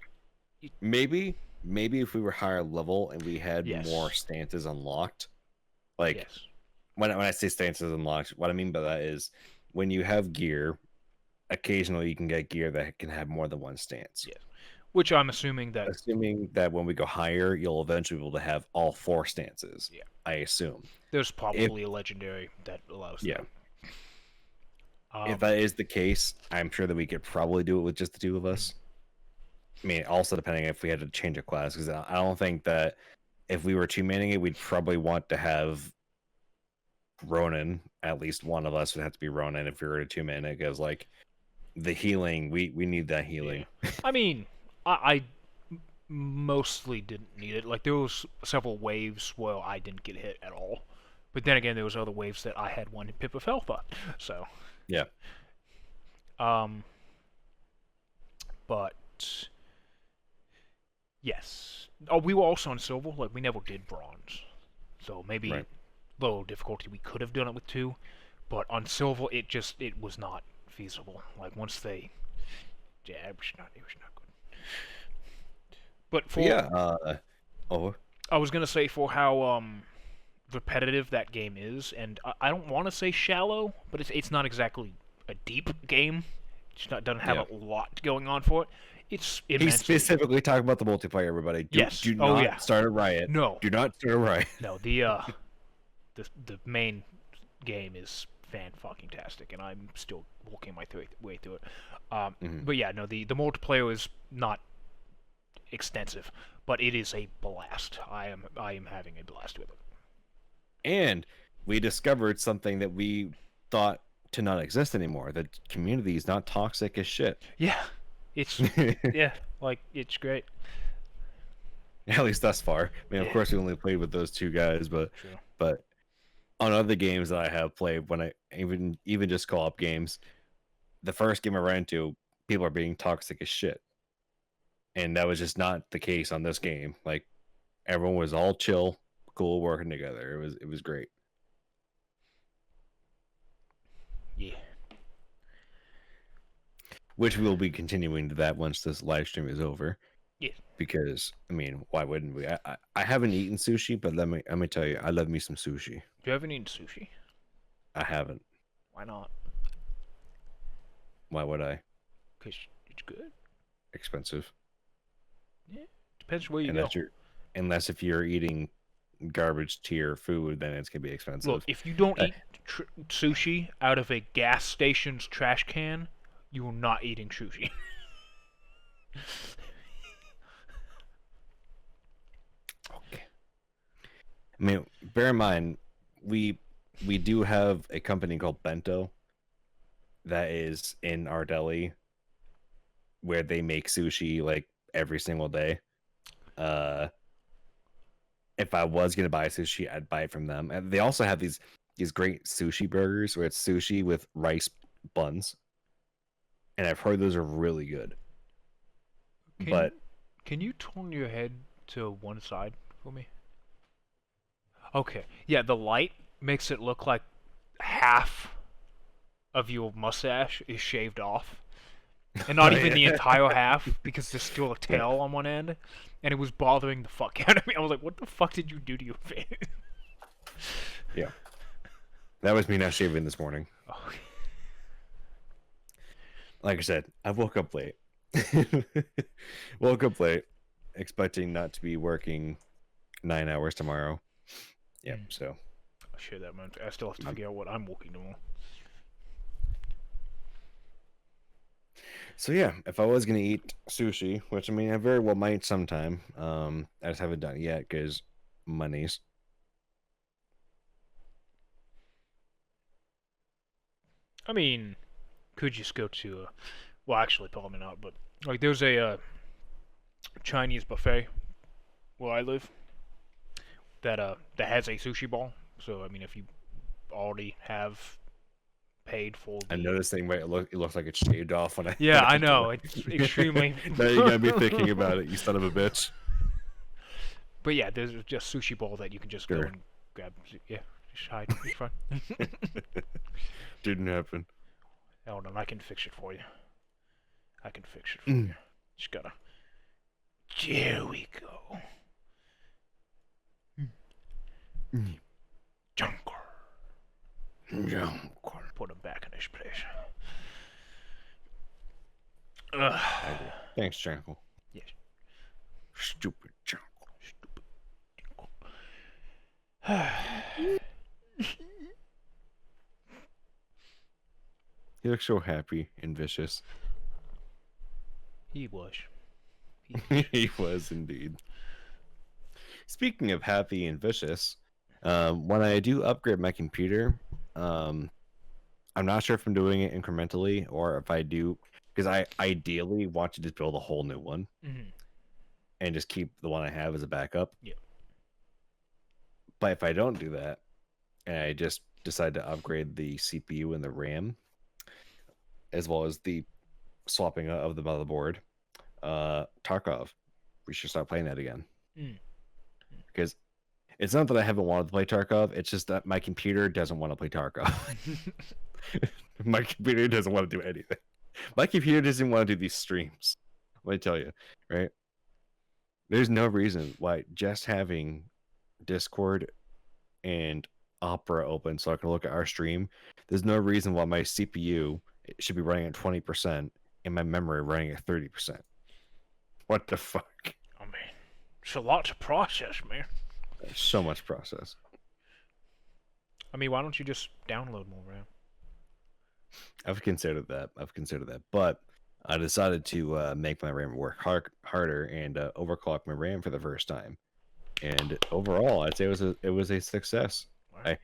maybe if we were higher level and we had Yes. more stances unlocked, like yes. when I say stances unlocked, what I mean by that is when you have gear, occasionally you can get gear that can have more than one stance. Yes. Which I'm assuming that when we go higher, you'll eventually be able to have all 4 stances. Yeah. I assume. there's probably a legendary that allows Yeah. that. If that is the case, I'm sure that we could probably do it with just the 2 of us. I mean, also depending if we had to change a class, because I don't think that if we were 2-manning it, we'd probably want to have Ronin. At least one of us would have to be Ronin if we were to 2-man it, because like the healing, we need that healing. Yeah. I mean, I mostly didn't need it. Like there was several waves where I didn't get hit at all, but then again, there was other waves that I had one pip of health on. So Yeah. But yes. Oh, we were also on silver. Like we never did bronze, so maybe Right. low difficulty we could have done it with 2, but on silver it was not feasible. Like once they, yeah, it was not good. But for I was gonna say for how repetitive that game is, and I don't want to say shallow, but it's not exactly a deep game. Doesn't have a lot going on for it. It's He's immensely specifically talking about the multiplayer, everybody. Yes. Do Oh, not yeah. start a riot. No. Do not start a riot. No, the main game is fan-fucking-tastic, and I'm still working my way through it. But yeah, no, the multiplayer is not extensive, but it is a blast. I am having a blast with it. And we discovered something that we thought to not exist anymore. The community is not toxic as shit. Yeah, it's yeah, like it's great. At least thus far. I mean, of Yeah. course, we only played with those 2 guys, but True. on other games that I have played, when I even just co-op games, the first game I ran into, people are being toxic as shit, and that was just not the case on this game. Like everyone was all chill, cool, working together. It was great. Yeah. Which we'll be continuing to that once this live stream is over. Yeah. Because I mean, why wouldn't we? I haven't eaten sushi, but let me tell you, I love me some sushi. Do you ever eaten sushi? I haven't. Why not? Why would I? Because it's good. Expensive. Yeah. Depends where you Unless go. unless if you're eating garbage tier food, then it's gonna be expensive. Look, if you don't eat sushi out of a gas station's trash can, you are not eating sushi. Okay. I mean, bear in mind, we do have a company called Bento that is in our deli where they make sushi like every single day. If I was gonna buy sushi, I'd buy it from them. And they also have these great sushi burgers where it's sushi with rice buns, and I've heard those are really good. But Can you turn your head to one side for me? Okay. Yeah, the light makes it look like half of your mustache is shaved off. And not even the entire half, because there's still a tail on one end. And it was bothering the fuck out of me. I was like, what the fuck did you do to your face? Yeah, that was me not shaving this morning. Oh, Like I said, I woke up late. Woke up late, expecting not to be working 9 hours tomorrow. Yeah, so shit, that man. I still have to figure out what I'm working tomorrow. So yeah, if I was gonna eat sushi, which I mean I very well might sometime, I just haven't done it yet because monies. I mean, could just go to well, actually, probably not. But like, there's a Chinese buffet where I live that has a sushi ball. So I mean, if you already have paid for I the noticed thing, but it looks like it's shaved off when I. yeah, I know it's extremely. Now you gotta be thinking about it, you son of a bitch. But yeah, there's just sushi ball that you can just go Sure. and grab. Yeah, just hide. It's fine. Didn't happen. Hold on, I can fix it for you. I can fix it for you. Just gotta. There we go. Junker. Put him back in his place. Ugh. I agree. Thanks, Jankle. Yes. Stupid Jankle. He looks so happy and vicious. He was. He was indeed. Speaking of happy and vicious, when I do upgrade my computer, I'm not sure if I'm doing it incrementally or if I do, because I ideally want to just build a whole new one and just keep the one I have as a backup. Yep. But if I don't do that, and I just decide to upgrade the CPU and the RAM, as well as the swapping of the motherboard, Tarkov, we should start playing that again. Because it's not that I haven't wanted to play Tarkov, it's just that my computer doesn't want to play Tarkov. My computer doesn't want to do anything. My computer doesn't want to do these streams. Let me tell you, right? There's no reason why just having Discord and Opera open so I can look at our stream, there's no reason why my CPU should be running at 20% and my memory running at 30%. What the fuck? I mean, it's a lot to process, man. There's so much process. I mean, why don't you just download more RAM? I've considered that. But I decided to make my RAM work harder and overclock my RAM for the first time. And overall, I'd say it was a success. Wow.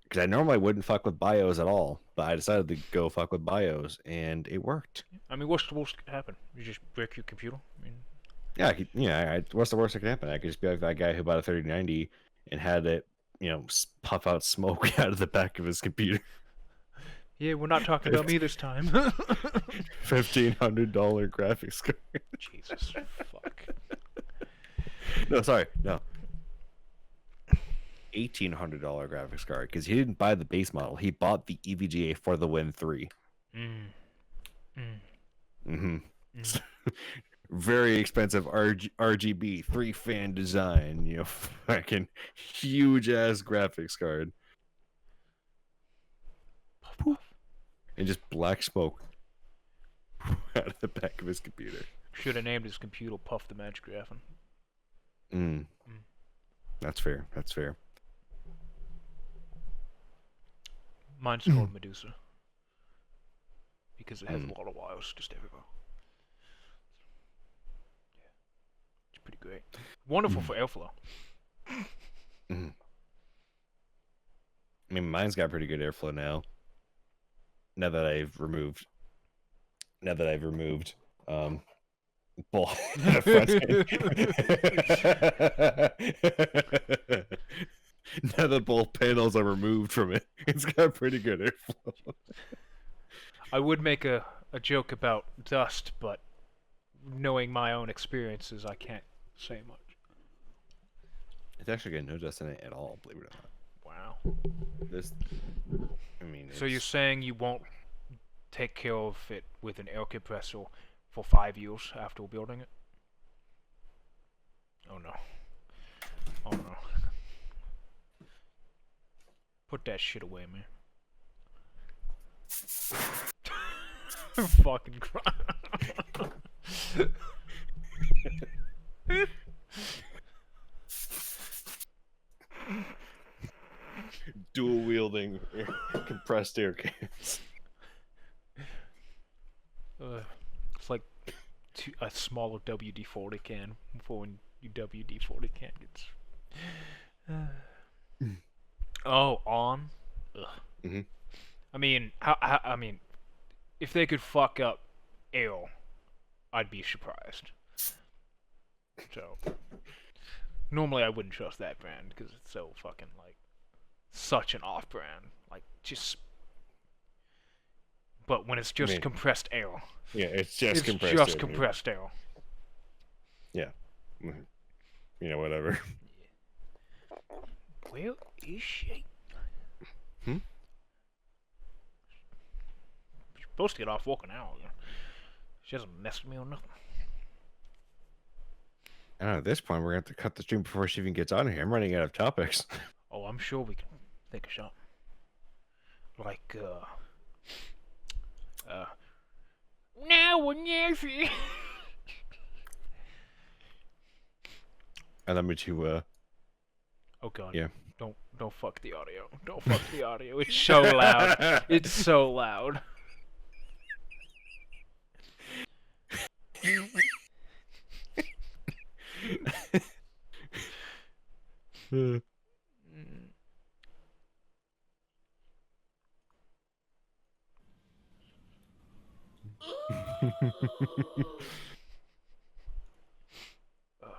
Because I normally wouldn't fuck with BIOS at all, but I decided to go fuck with BIOS, and it worked. I mean, what's the worst that could happen? You just break your computer? I mean, Yeah, what's the worst that could happen? I could just be like that guy who bought a 3090 and had it, puff out smoke out of the back of his computer. yeah, we're not talking about me this time. $1,500 graphics card. Jesus, fuck. No, sorry, no. $1,800 graphics card because he didn't buy the base model. He bought the EVGA for the Win 3. Very expensive RGB 3-fan design. Fucking huge ass graphics card. And just black smoke out of the back of his computer. Should have named his computer Puff the Magic Graphene. That's fair. That's fair. Mine's called Medusa. Because it has a lot of wires just everywhere. Yeah. It's pretty great. Wonderful for airflow. I mean, mine's got pretty good airflow now. Now that I've removed bull now that both panels are removed from it, it's got pretty good airflow. I would make a joke about dust, but knowing my own experiences, I can't say much. It's actually got no dust in it at all, believe it or not. Wow. So you're saying you won't take care of it with an air compressor for 5 years after building it? Oh no. Oh no. Put that shit away, man. Fucking cry. Dual wielding compressed air cans. It's like a smaller WD-40 can for when your WD-40 can gets. Oh, on. Ugh. I mean, I mean, if they could fuck up ale, I'd be surprised. So normally I wouldn't trust that brand because it's so fucking like such an off-brand. Like just, but when it's just mean, compressed ale, Yeah, it's just it's compressed. just air, compressed ale. Yeah. Mhm. You know, whatever. Where is she? Hmm? She's supposed to get off work an hour ago. She hasn't messed with me or nothing. I don't know. At this point, we're going to have to cut the stream before she even gets on here. I'm running out of topics. Oh, I'm sure we can think of something. Like, now or never. Allow me to, Oh god. Yeah. Don't fuck the audio. Don't fuck the audio. It's so loud. It's so loud. Mm. Ugh.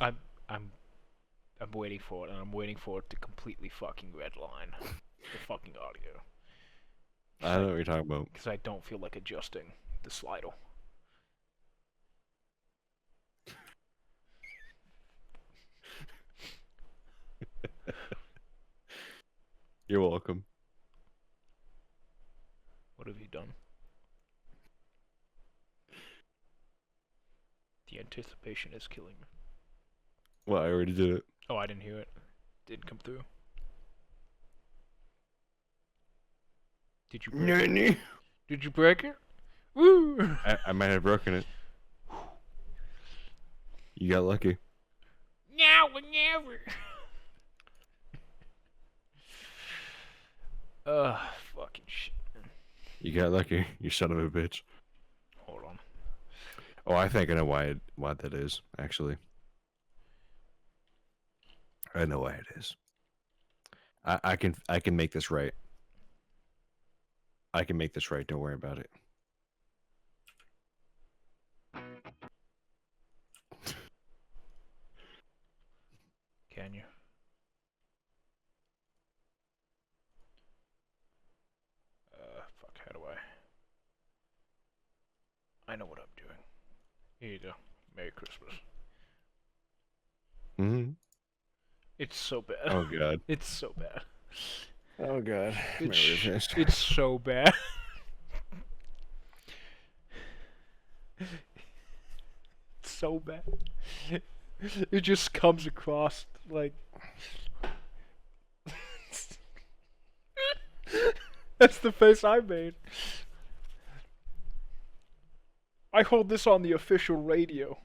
I'm I'm I'm waiting for it, and I'm waiting for it to completely fucking redline the fucking audio. I know what you're talking about. Because I don't feel like adjusting the Slidle. You're welcome. What have you done? The anticipation is killing me. Well, I already did it. Oh, I didn't hear it. Didn't come through. Did you break it? Did you break it? Woo! I might have broken it. You got lucky. Now or never. Fucking shit. You got lucky. You son of a bitch. Hold on. Oh, I think I know why that is, actually. I know why it is. I can make this right. I can make this right. Don't worry about it. Can you? Fuck, how do I know what I'm doing. Here you go. Merry Christmas. Mm-hmm. It's so bad. Oh, God. It's so bad. Oh, God. It's so bad. It's so bad. It just comes across like... That's the face I made. I hold this on the official radio.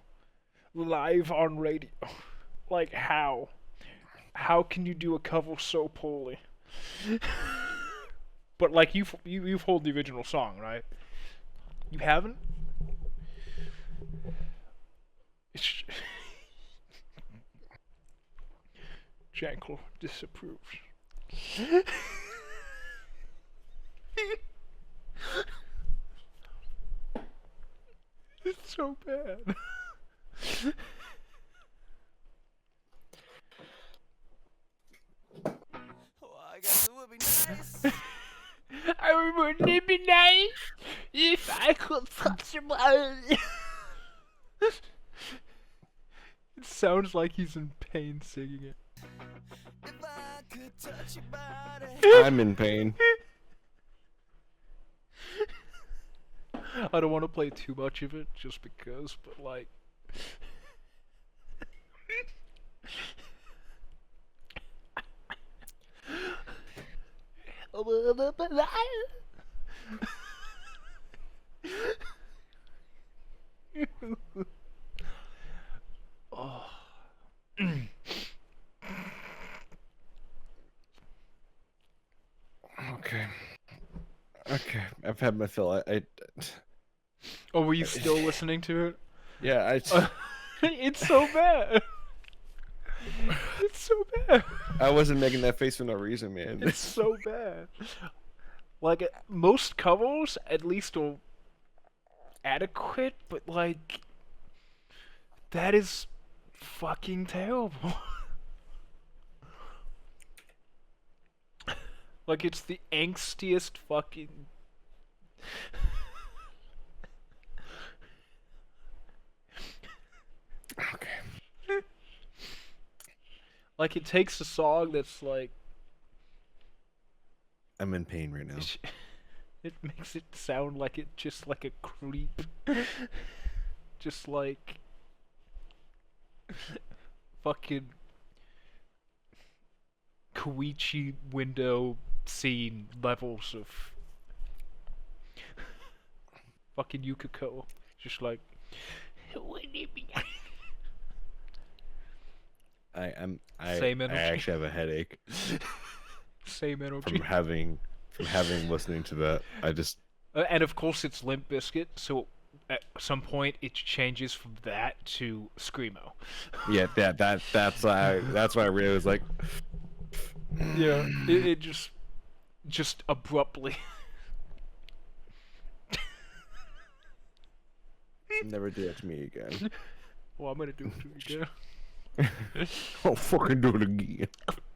Live on radio. Like, how? How can you do a cover so poorly? But like you've heard the original song, right? You haven't? It's Jankle disapproves. It's so bad. I wouldn't it be nice if I could touch somebody? It sounds like he's in pain singing it. I'm in pain. I don't want to play too much of it just because, but like... Oh. Okay. Okay. I've had my fill. Oh, were you still listening to it? Yeah, It's so bad. It's so bad. I wasn't making that face for no reason, man. It's so bad. Like, most covers, at least, are adequate, but, like, that is fucking terrible. Like, it's the angstiest fucking... Okay. Like, it takes a song that's, like... I'm in pain right now. It makes it sound like it just like a creep. Just like... fucking... Koichi window scene levels of... fucking Yukiko. Just like... Same I energy. actually have a headache Same energy. from having listening to that. I just And of course it's Limp Bizkit, so at some point it changes from that to Screamo. yeah that's why I really was like Yeah, it just abruptly. never do that to me again. Well, I'm gonna do it to you again. I'll fucking do it again.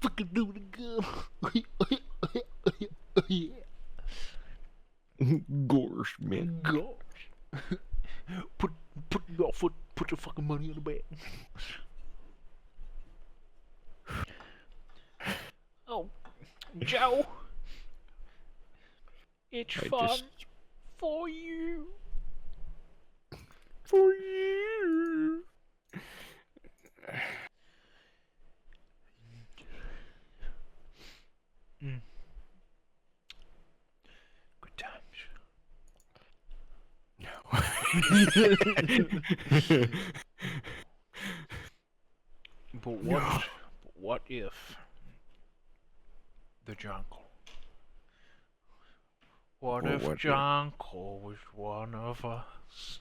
Fucking do it again. Gosh, man. Gosh. Put your foot, put your fucking money in the bag. Oh, Joe. It's fun for you. For you. Good times. No. But what if the jungle? What Well, if what if- Jungle was one of us?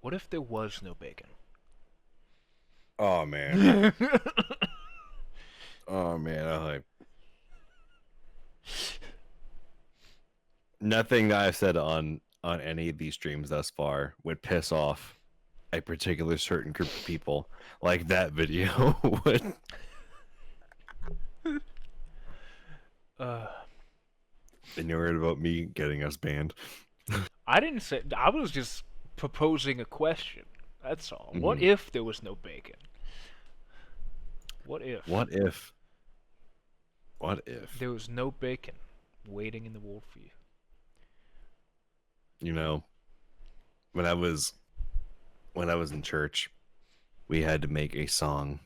What if there was no bacon? Oh man. Oh man. I like nothing that I've said on any of these streams thus far would piss off a particular certain group of people like that video would. And you heard about me getting us banned. I didn't say. I was just proposing a question. That's all. What Mhm. if there was no bacon? What if What if? What if? there was no bacon waiting in the world for you? You know, when I was in church, we had to make a song.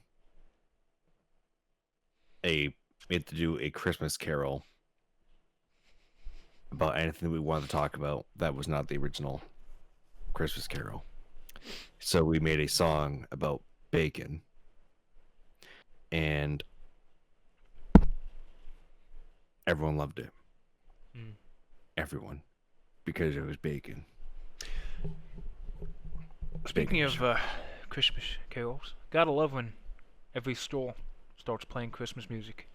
We had to do a Christmas carol about anything we wanted to talk about that was not the original Christmas carol. So we made a song about bacon. And everyone loved it. Mm. Everyone. Because it was bacon. Speaking Bacon. of Christmas carols, gotta love when every store starts playing Christmas music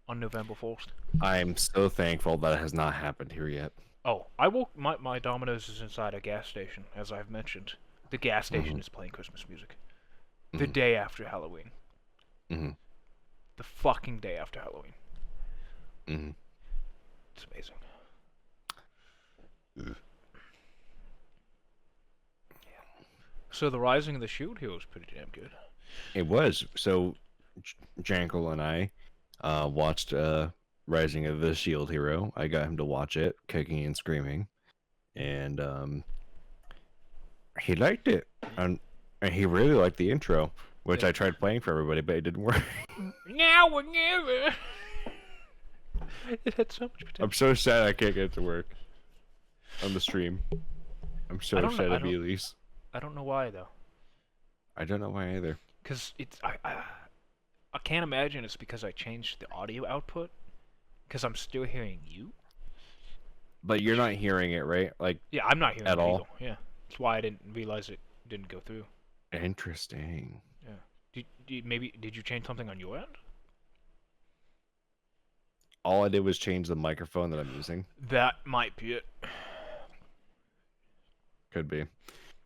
on November 1st. I'm so thankful that it has not happened here yet. Oh, my Domino's is inside a gas station, as I've mentioned. The gas station is playing Christmas music. The Mhm. day after Halloween. hmm The fucking day after Halloween. hmm It's amazing. Ugh. So the Rising of the Shield Hero is pretty damn good. It was. So Jankel and I watched Rising of the Shield Hero. I got him to watch it, kicking and screaming. And he liked it. And he really liked the intro, which Yeah. I tried playing for everybody, but it didn't work. Now or never! It had so much potential. I'm so sad I can't get it to work on the stream. I'm I so don't know- sad I at don't- Elise. I don't know why, though. I don't know why either. Because it's... I can't imagine it's because I changed the audio output. Because I'm still hearing you. But you're not hearing it, right? Like, Yeah, I'm not hearing At it all? either. Yeah. That's why I didn't realize it didn't go through. Interesting. Yeah. Did you change something on your end? All I did was change the microphone that I'm using. That might be it. Could be.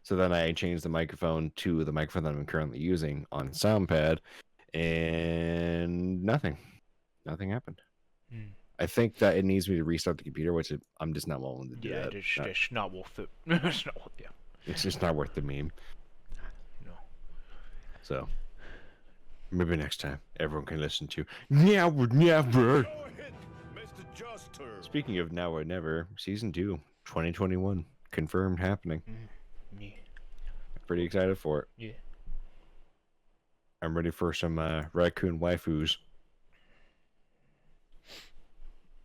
So then I changed the microphone to the microphone that I'm currently using on SoundPad, and nothing happened. Hmm. I think that it needs me to restart the computer, which I'm just not willing to do Yeah, that. it's not worth it. It's not worth. Yeah. It's just not worth the meme. No. So maybe next time everyone can listen to Now or Never. Go ahead, Mr. Juster. Speaking of Now or Never, season 2, 2021, confirmed happening. Yeah. Pretty excited for it. Yeah. I'm ready for some raccoon waifus.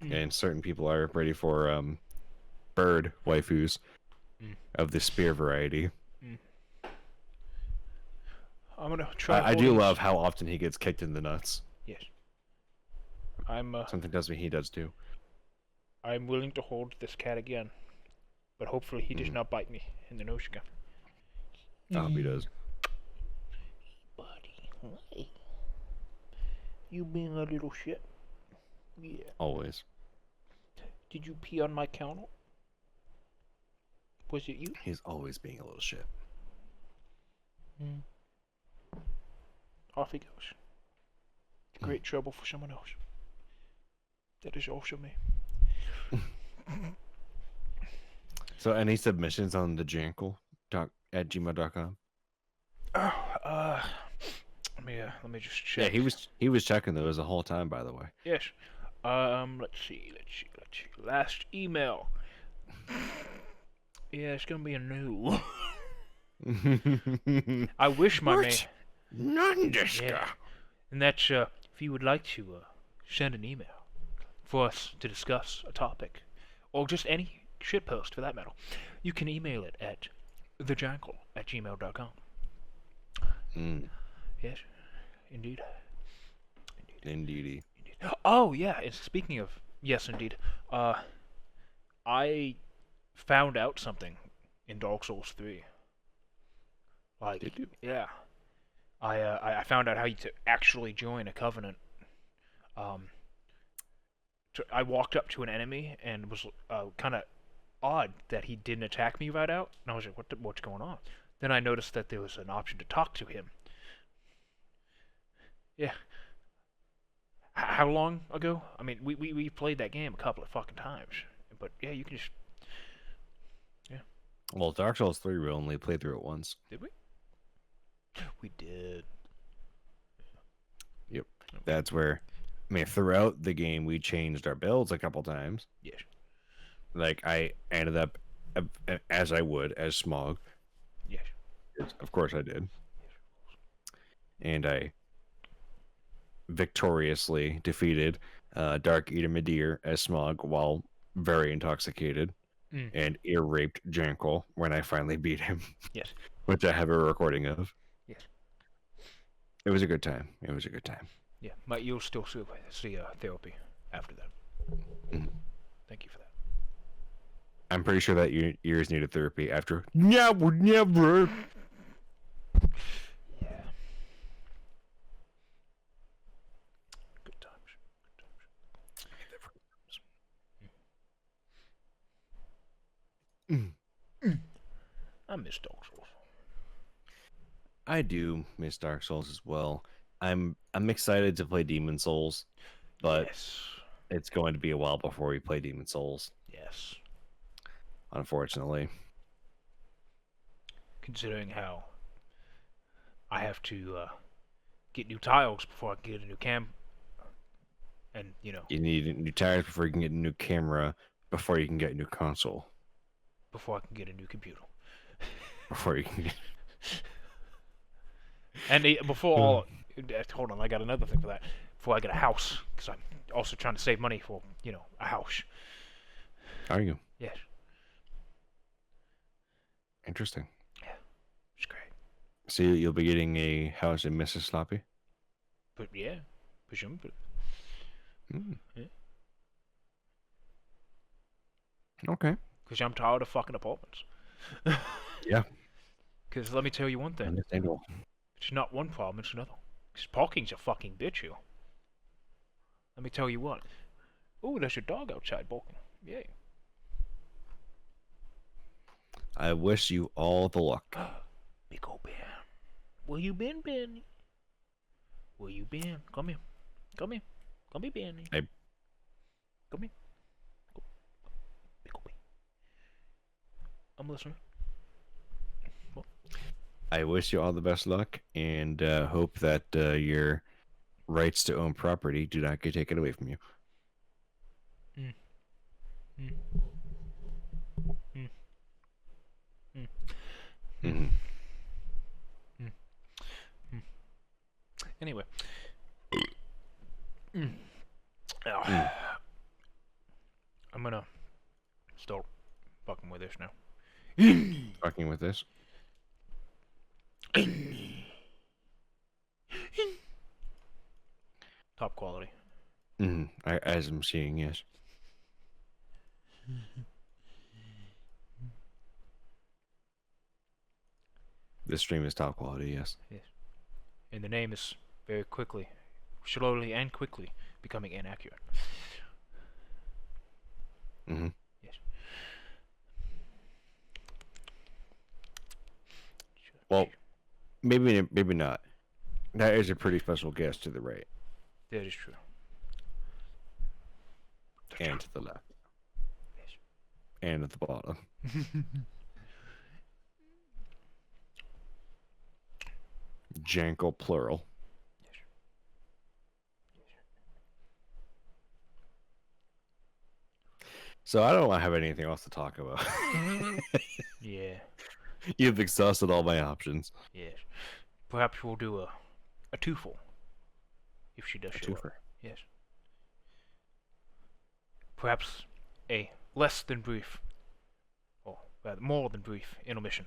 And certain people are ready for bird waifus of the spear variety. I'm gonna try. I do holding- love how often he gets kicked in the nuts. Yes. I'm Something tells me he does too. I'm willing to hold this cat again, but hopefully he does not bite me in the nose again. I hope he does. Buddy, why? You being a little shit. Yeah. Always. Did you pee on my counter? Was it you? He's always being a little shit. Off he goes. Great trouble for someone else. That is also me. So any submissions on the Jankle at gmail.com? Let me just check. Yeah, he was checking those the whole time, by the way. Yes. Let's see. Last email. Yeah, it's gonna be a new. I wish my man. Nandeska. Yeah. And that's if you would like to send an email for us to discuss a topic, or just any shitpost for that matter, you can email it at thejackal@gmail.com. Yes, indeed. Indeedy. Oh yeah, and speaking of yes, indeed, I found out something in Dark Souls 3. Like, Did you? yeah, I found out how to actually join a covenant. I walked up to an enemy and was kind of odd that he didn't attack me right out, and I was like, what's going on? Then I noticed that there was an option to talk to him. Yeah. How long ago? I mean, we played that game a couple of fucking times, but yeah, you can just. Well, Dark Souls 3 we only played through it once. Did we? We did. Yep. That's where, I mean, throughout the game we changed our builds a couple times. Yes. Like I ended up as I would as Smog. Yes. Of course I did. And I victoriously defeated Dark Eater Midir as Smog while very intoxicated, and ear raped Jankle when I finally beat him. Yes. Which I have a recording of. Yes. It was a good time. Yeah. You'll still see therapy after that. Mhm. Thank you for that. I'm pretty sure that your ears needed therapy after Never Never. Yeah. Good times. I miss Dark Souls. I do miss Dark Souls as well. I'm excited to play Demon Souls, but Yes. it's going to be a while before we play Demon Souls, Yes. unfortunately. Considering how I have to get new tiles before I can get a new cam, and You need new tires before you can get a new camera, before you can get a new console, before I can get a new computer, before you can get... and before all. Hold on, I got another thing for that. Before I get a house, because I'm also trying to save money for a house. Are you? Yes. Interesting. It's great. So you'll be getting a house in Mississippi? But yeah, presumably. Yeah. Okay. Because I'm tired of fucking apartments. Yeah. Because let me tell you one thing. Understandable. It's not one problem, it's another. 'Cause parking's a fucking bitch here. Let me tell you what. Ooh, there's your dog outside barking. Yay. I wish you all the luck. Big old bear. Where you been, Benny? Where you been? Come here. Come here. Come here, Benny. Hey. Come here. Go. Big old bear. I'm listening. Well, I wish you all the best luck and hope that your rights to own property do not get taken away from you. Mhm. Anyway. I'm gonna start fucking with this now. Fucking with this. Top quality. As I'm seeing, yes. This stream is top quality, yes. And the name is very quickly, slowly and quickly, becoming inaccurate. Mm-hmm. Yes. Well, maybe not. That is a pretty special guest to the right That is true. and to the left Yes. and at the bottom. Janko plural. So I don't have anything else to talk about. Yeah. You've exhausted all my options. Yes. Perhaps we'll do a twofold. If she does A show up. twofer. Yes. Perhaps a less than brief, or rather more than brief, intermission.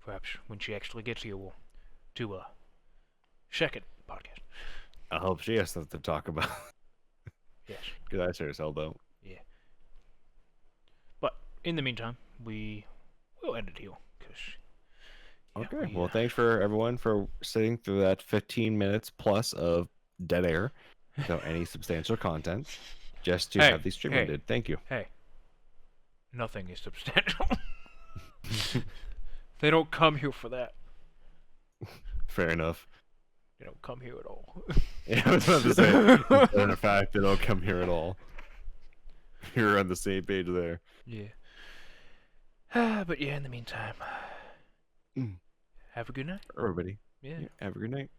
Perhaps when she actually gets here, we'll do a second podcast. I hope she has something to talk about. Yes. Because I sure as hell don't. Yeah. But in the meantime, we will end it here. Cause, yeah, Okay. Well, thanks for everyone for sitting through that 15 minutes plus of dead air without any substantial content just to Hey, have the stream hey. ended. Thank you. Hey, nothing is substantial. They don't come here for that. Fair enough. They don't come here at all. Yeah, I was about to say, in fact, they don't come here at all. You're on the same page there. Yeah. But yeah, in the meantime, Mm. have a good night. Everybody, Yeah. have a good night.